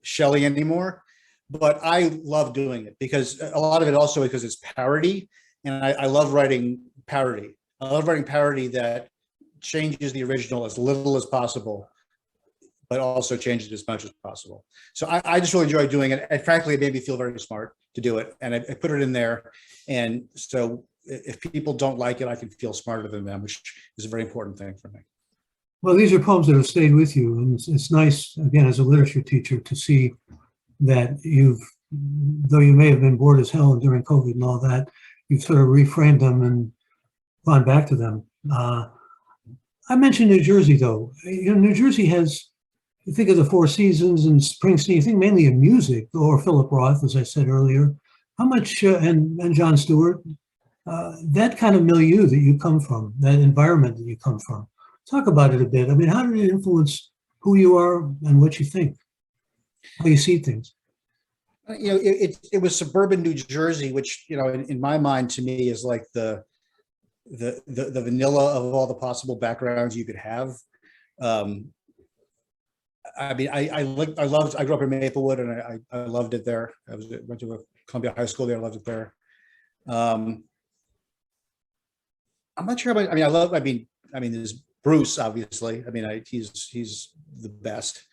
[SPEAKER 3] Shelley anymore? But I love doing it because a lot of it also because it's parody, and I love writing parody. I love writing parody that changes the original as little as possible, but also change it as much as possible. So I just really enjoy doing it. And frankly, it made me feel very smart to do it. And I put it in there. And so if people don't like it, I can feel smarter than them, which is a very important thing for me.
[SPEAKER 2] Well, these are poems that have stayed with you. And it's nice, again, as a literature teacher, to see that though you may have been bored as hell during COVID and all that, you've sort of reframed them and gone back to them. I mentioned New Jersey, though. New Jersey has, you think of the Four Seasons and Springsteen, you think mainly of music, or Philip Roth, as I said earlier. How much, and Jon Stewart, that kind of milieu that you come from, that environment that you come from. Talk about it a bit. I mean, how did it influence who you are and what you think, how you see things?
[SPEAKER 3] It was suburban New Jersey, which, in my mind, to me, is like the vanilla of all the possible backgrounds you could have. I mean, I grew up in Maplewood, and I loved it there. Went to a Columbia High School there. I loved it there. I'm not sure about. I mean, there's Bruce, obviously. I mean, he's the best.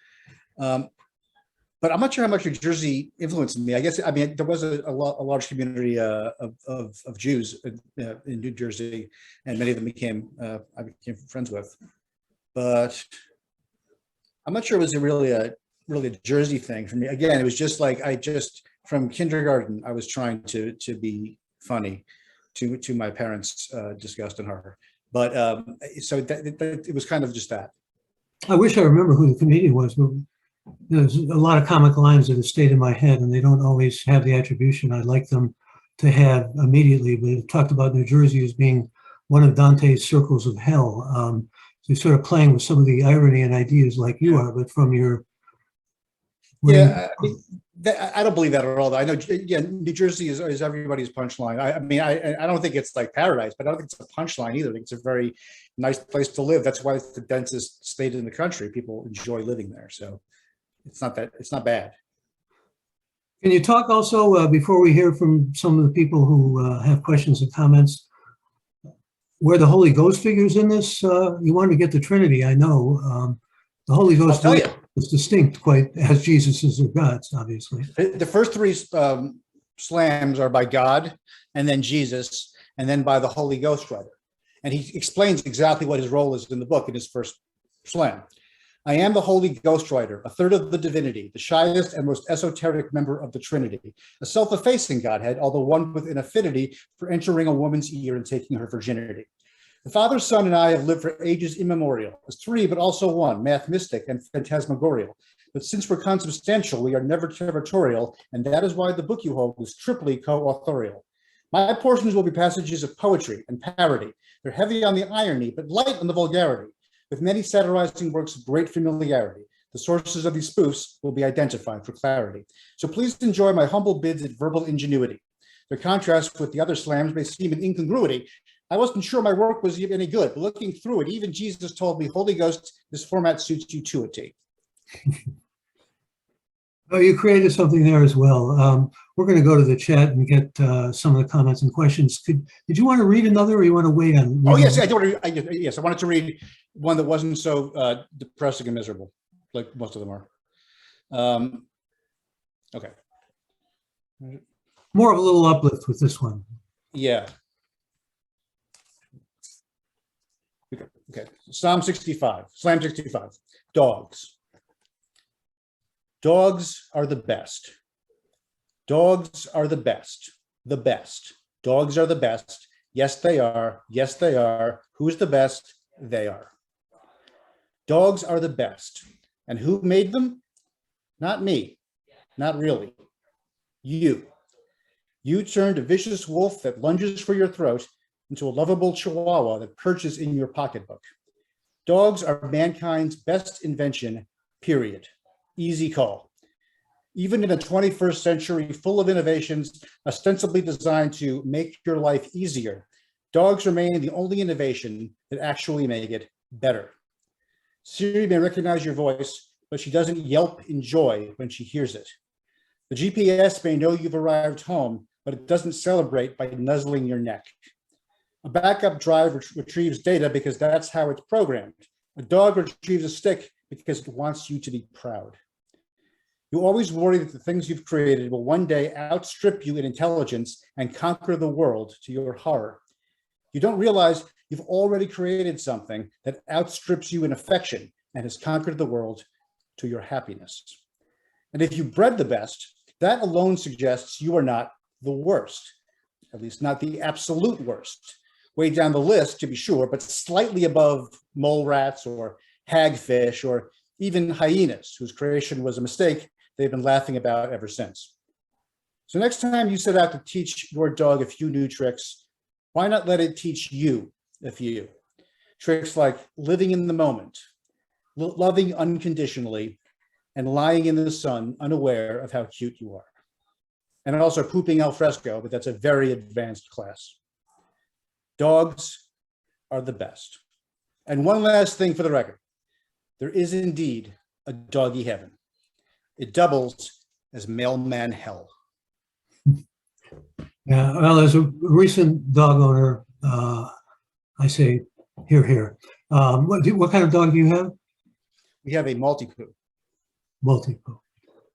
[SPEAKER 3] But I'm not sure how much New Jersey influenced me. I guess, there was a large community of Jews in New Jersey, and many of them I became friends with. but I'm not sure it was really a Jersey thing for me. Again, it was just like from kindergarten I was trying to be funny to my parents' disgust and horror. But so it was kind of just that.
[SPEAKER 2] I wish I remember who the comedian was, but there's a lot of comic lines that have stayed in my head, and they don't always have the attribution I'd like them to have immediately. But it talked about New Jersey as being one of Dante's circles of hell. So you're sort of playing with some of the irony and ideas like you are, but from your...
[SPEAKER 3] Yeah, I don't believe that at all. I know, yeah, New Jersey is everybody's punchline. I don't think it's like paradise, but I don't think it's a punchline either. I think it's a very nice place to live. That's why it's the densest state in the country. People enjoy living there. So it's not bad.
[SPEAKER 2] Can you talk also, before we hear from some of the people who have questions and comments, where the Holy Ghost figures in this? You wanted to get the Trinity, I know. The Holy Ghost is distinct, quite as Jesus is of God's, obviously.
[SPEAKER 3] The first three slams are by God, and then Jesus, and then by the Holy Ghost writer. And he explains exactly what his role is in the book in his first slam. I am the Holy Ghost writer, a third of the divinity, the shyest and most esoteric member of the Trinity, a self-effacing Godhead, although one with an affinity for entering a woman's ear and taking her virginity. The Father, Son, and I have lived for ages immemorial, as three, but also one, math mystic and phantasmagorial. But since we're consubstantial, we are never territorial, and that is why the book you hold is triply co-authorial. My portions will be passages of poetry and parody. They're heavy on the irony, but light on the vulgarity, with many satirizing works of great familiarity. The sources of these spoofs will be identified for clarity. So please enjoy my humble bids at verbal ingenuity. Their contrast with the other slams may seem an incongruity. I wasn't sure my work was any good, but looking through it, even Jesus told me, Holy Ghost, this format suits you to a T.
[SPEAKER 2] Oh, you created something there as well. We're going to go to the chat and get some of the comments and questions. Did you want to read another, or you want to wait on?
[SPEAKER 3] Oh, yes, I wanted to read one that wasn't so depressing and miserable, like most of them are. Okay.
[SPEAKER 2] More of a little uplift with this one.
[SPEAKER 3] Yeah. Okay. Slam 65. Dogs. Dogs are the best. Dogs are the best. The best. Dogs are the best. Yes, they are. Yes, they are. Who's the best? They are. Dogs are the best. And who made them? Not me. Not really. You. You turned a vicious wolf that lunges for your throat into a lovable chihuahua that perches in your pocketbook. Dogs are mankind's best invention, period. Easy call. Even in a 21st century full of innovations ostensibly designed to make your life easier, dogs remain the only innovation that actually make it better. Siri may recognize your voice, but she doesn't yelp in joy when she hears it. The GPS may know you've arrived home, but it doesn't celebrate by nuzzling your neck. A backup drive retrieves data because that's how it's programmed. A dog retrieves a stick because it wants you to be proud. You always worry that the things you've created will one day outstrip you in intelligence and conquer the world to your horror. You don't realize you've already created something that outstrips you in affection and has conquered the world to your happiness. And if you bred the best, that alone suggests you are not the worst, at least not the absolute worst. Way down the list, to be sure, but slightly above mole rats or hagfish or even hyenas, whose creation was a mistake they've been laughing about ever since. So next time you set out to teach your dog a few new tricks, why not let it teach you a few? Tricks like living in the moment, loving unconditionally, and lying in the sun unaware of how cute you are. And also pooping al fresco, but that's a very advanced class. Dogs are the best. And one last thing for the record. There is indeed a doggy heaven. It doubles as mailman hell.
[SPEAKER 2] Yeah, well, as a recent dog owner, I say, here. What kind of dog do you have?
[SPEAKER 3] We have a Maltipoo.
[SPEAKER 2] Maltipoo.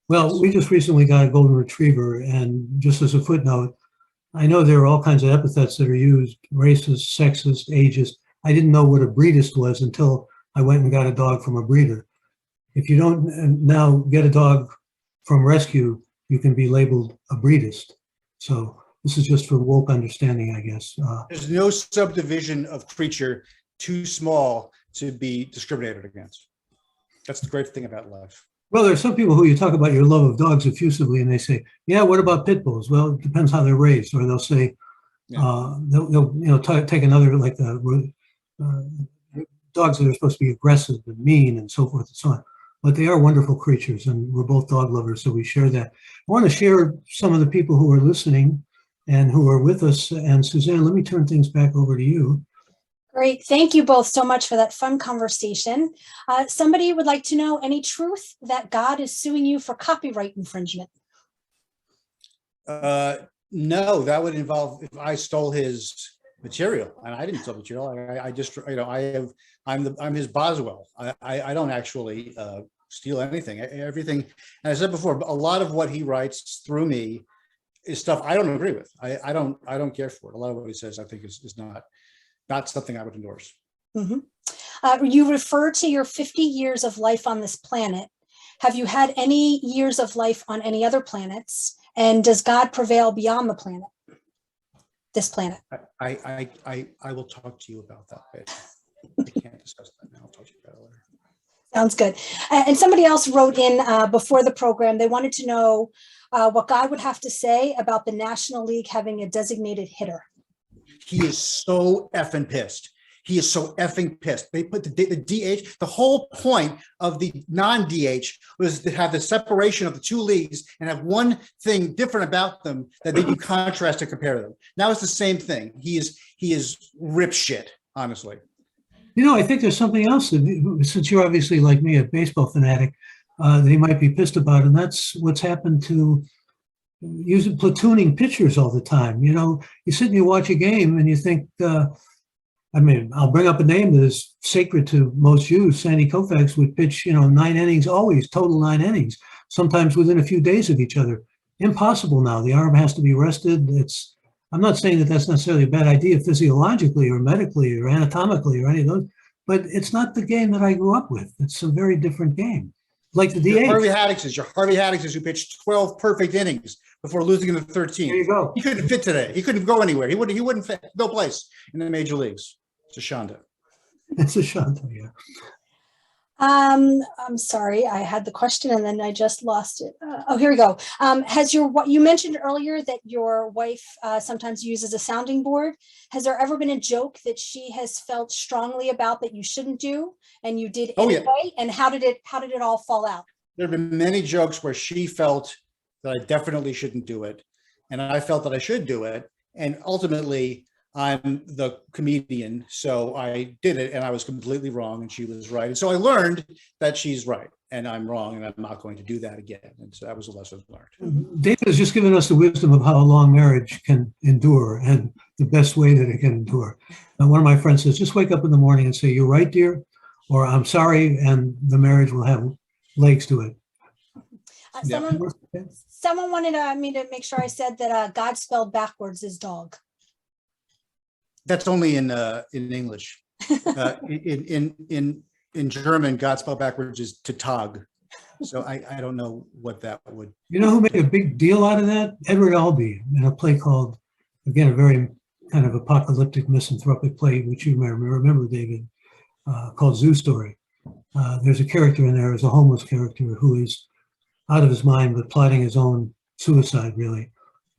[SPEAKER 2] Well, we just recently got a golden retriever, and just as a footnote, I know there are all kinds of epithets that are used, racist, sexist, ageist. I didn't know what a breedist was until I went and got a dog from a breeder. If you don't now get a dog from rescue, you can be labeled a breedist. So this is just for woke understanding, I guess.
[SPEAKER 3] There's no subdivision of creature too small to be discriminated against. That's the great thing about life.
[SPEAKER 2] Well, there are some people who you talk about your love of dogs effusively, and they say, "Yeah, what about pit bulls?" Well, it depends how they're raised. Or they'll say, they'll take another like dogs that are supposed to be aggressive and mean and so forth and so on. But they are wonderful creatures, and we're both dog lovers, so we share that. I want to share some of the people who are listening and who are with us. And Suzanne, let me turn things back over to you.
[SPEAKER 1] Great. Thank you both so much for that fun conversation. Somebody would like to know any truth that God is suing you for copyright infringement?
[SPEAKER 3] No, that would involve if I stole his material, and I didn't steal material. I just, I'm his Boswell. I don't actually steal anything. Everything, and I said before, a lot of what he writes through me is stuff I don't agree with. I don't care for it. A lot of what he says, I think, is not something I would endorse.
[SPEAKER 1] Mm-hmm. You refer to your 50 years of life on this planet. Have you had any years of life on any other planets? And does God prevail beyond the planet? This planet?
[SPEAKER 3] I will talk to you about that. I can't discuss that now. I'll talk to you about it later.
[SPEAKER 1] Sounds good. And somebody else wrote in before the program. They wanted to know what God would have to say about the National League having a designated hitter.
[SPEAKER 3] He is so effing pissed. He is so effing pissed. They put the DH, the whole point of the non-DH was to have the separation of the two leagues and have one thing different about them that they can contrast to compare them. Now it's the same thing. He is rip shit, honestly.
[SPEAKER 2] You know, I think there's something else that, since you're obviously like me, a baseball fanatic, that he might be pissed about, and that's what's happened to using platooning pitchers all the time. You know, you sit and you watch a game and you think, I mean, I'll bring up a name that is sacred to most Jews. Sandy Koufax would pitch, 9 innings, always total 9 innings, sometimes within a few days of each other. Impossible now. The arm has to be rested. I'm not saying that that's necessarily a bad idea physiologically or medically or anatomically or any of those, but it's not the game that I grew up with. It's a very different game. Like the DH.
[SPEAKER 3] Harvey Haddix's who pitched 12 perfect innings before losing in the 13th.
[SPEAKER 2] There you go.
[SPEAKER 3] He couldn't fit today. He couldn't go anywhere. He wouldn't fit, no place in the major leagues. It's a shanda.
[SPEAKER 2] It's a shanda, yeah.
[SPEAKER 1] I'm sorry, I had the question and then I just lost it. Here we go. You mentioned earlier that your wife sometimes uses a sounding board. Has there ever been a joke that she has felt strongly about that you shouldn't do and you did anyway? Yeah. And how did it all fall out?
[SPEAKER 3] There have been many jokes where she felt that I definitely shouldn't do it, and I felt that I should do it, and ultimately I'm the comedian, so I did it, and I was completely wrong, and she was right. And so I learned that she's right, and I'm wrong, and I'm not going to do that again. And so that was a lesson learned.
[SPEAKER 2] David has just given us the wisdom of how a long marriage can endure and the best way that it can endure. And one of my friends says, just wake up in the morning and say, "You're right, dear," or "I'm sorry," and the marriage will have legs to it.
[SPEAKER 1] Someone wanted me to make sure I said that God spelled backwards is dog.
[SPEAKER 3] That's only in English. In German, God spelled backwards is to Tag. So I don't know what that would.
[SPEAKER 2] You know who made a big deal out of that? Edward Albee, in a play called, again, a very kind of apocalyptic misanthropic play, which you may remember, David, called Zoo Story. There's a character in there, as a homeless character, who is out of his mind, but plotting his own suicide, really.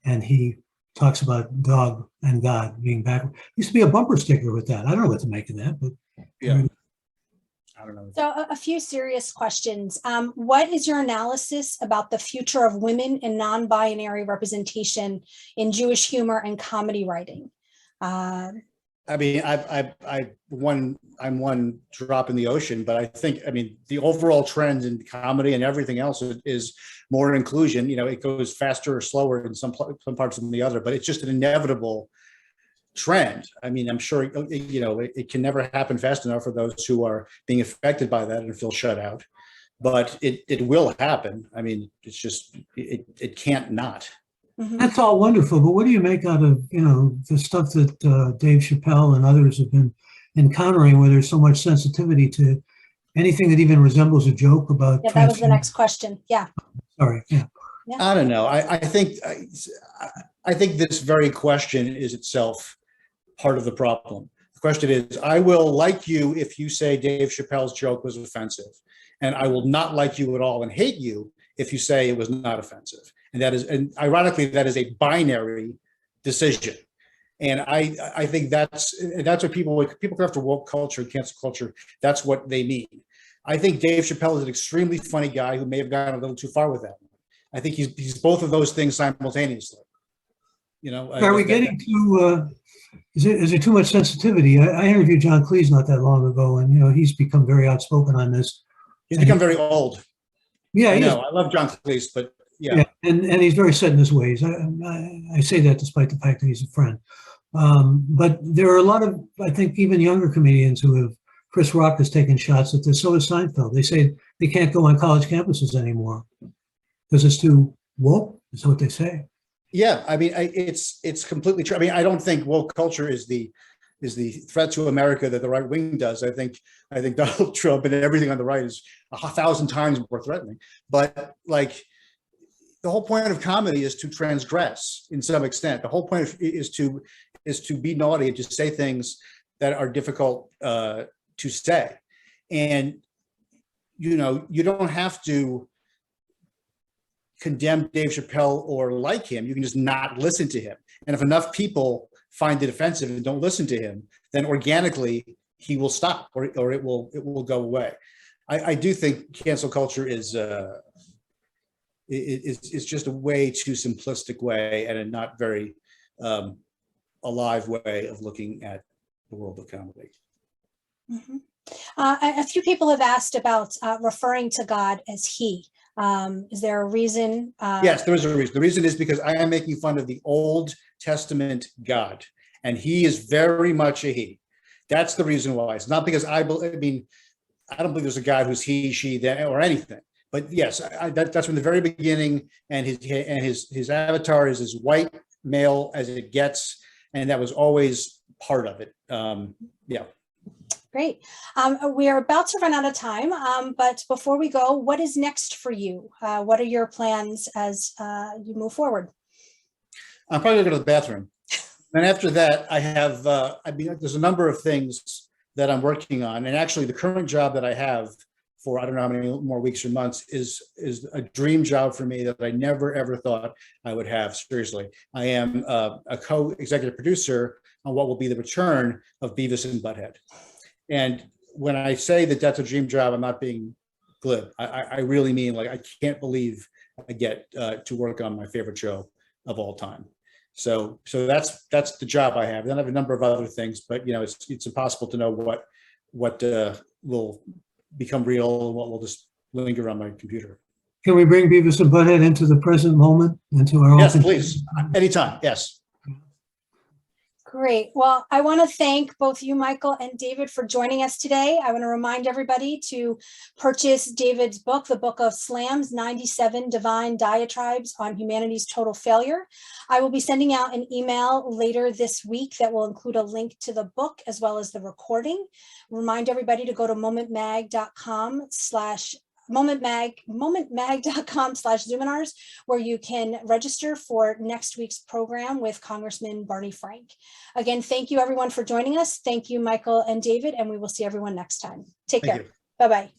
[SPEAKER 2] And he talks about dog and God being backward. Used to be a bumper sticker with that. I don't know what to make of that, but
[SPEAKER 3] yeah, I don't know.
[SPEAKER 1] So a few serious questions. What is your analysis about the future of women and non-binary representation in Jewish humor and comedy writing?
[SPEAKER 3] I mean, I'm one drop in the ocean, but I think, the overall trend in comedy and everything else is more inclusion. It goes faster or slower in some parts than the other, but it's just an inevitable trend. I'm sure, it can never happen fast enough for those who are being affected by that and feel shut out, but it will happen. It's just, it can't not.
[SPEAKER 2] That's all wonderful, but what do you make out of, the stuff that Dave Chappelle and others have been encountering where there's so much sensitivity to anything that even resembles a joke about.
[SPEAKER 1] Yeah, that was the next question. Yeah.
[SPEAKER 2] Sorry. Yeah.
[SPEAKER 3] I don't know. I think this very question is itself part of the problem. The question is, I will like you if you say Dave Chappelle's joke was offensive, and I will not like you at all and hate you if you say it was not offensive. And that is, and ironically, that is a binary decision. And I think that's what people go after woke culture, cancel culture. That's what they mean. I think Dave Chappelle is an extremely funny guy who may have gone a little too far with that. I think he's both of those things simultaneously. You know,
[SPEAKER 2] are we getting too? Is there too much sensitivity? I interviewed John Cleese not that long ago, and you know he's become very outspoken on this.
[SPEAKER 3] He's become very old.
[SPEAKER 2] Yeah,
[SPEAKER 3] I know. I love John Cleese, but yeah,
[SPEAKER 2] and he's very set in his ways. I say that despite the fact that he's a friend. But there are a lot of, I think, even younger comedians who have. Chris Rock has taken shots at this. So has Seinfeld. They say they can't go on college campuses anymore because it's too woke. Is what they say.
[SPEAKER 3] Yeah, I mean, it's completely true. I mean, I don't think woke culture is the threat to America that the right wing does. I think Donald Trump and everything on the right is 1,000 times more threatening. But like, the whole point of comedy is to transgress in some extent. The whole point is to be naughty and to say things that are difficult to say. And you know, you don't have to condemn Dave Chappelle or like him. You can just not listen to him. And if enough people find it offensive and don't listen to him, then organically he will stop, or it will go away. I do think cancel culture is just a way too simplistic way and a not very alive way of looking at the world of comedy.
[SPEAKER 1] Mm-hmm. A few people have asked about referring to God as he. Is there a reason?
[SPEAKER 3] Yes, there is a reason. The reason is because I am making fun of the Old Testament God, and he is very much a he. That's the reason why. It's not because I don't believe there's a God who's he, she, that, or anything. But yes, that's from the very beginning, and his avatar is as white male as it gets, and that was always part of it. Yeah.
[SPEAKER 1] Great. We are about to run out of time, but before we go, what is next for you? What are your plans as you move forward?
[SPEAKER 3] I'm probably going to go to the bathroom. And after that, I have, there's a number of things that I'm working on. And actually, the current job that I have for I don't know how many more weeks or months is a dream job for me that I never, ever thought I would have. Seriously. I am a co-executive producer on what will be the return of Beavis and Butthead. And when I say that that's a dream job, I'm not being glib. I really mean, like, I can't believe I get to work on my favorite show of all time. So that's the job I have. Then I have a number of other things, but you know, it's impossible to know what will become real and what will just linger on my computer.
[SPEAKER 2] Can we bring Beavis and Butthead into the present moment, into our own?
[SPEAKER 3] Yes, please. Anytime. Yes.
[SPEAKER 1] Great. Well, I want to thank both you, Michael, and David for joining us today. I want to remind everybody to purchase David's book, The Book of Slams, 97 Divine Diatribes on Humanity's Total Failure. I will be sending out an email later this week that will include a link to the book as well as the recording. Remind everybody to go to momentmag.com/Zoominars, where you can register for next week's program with Congressman Barney Frank. Again, thank you everyone for joining us. Thank you, Michael and David, and we will see everyone next time. Take care. Bye-bye.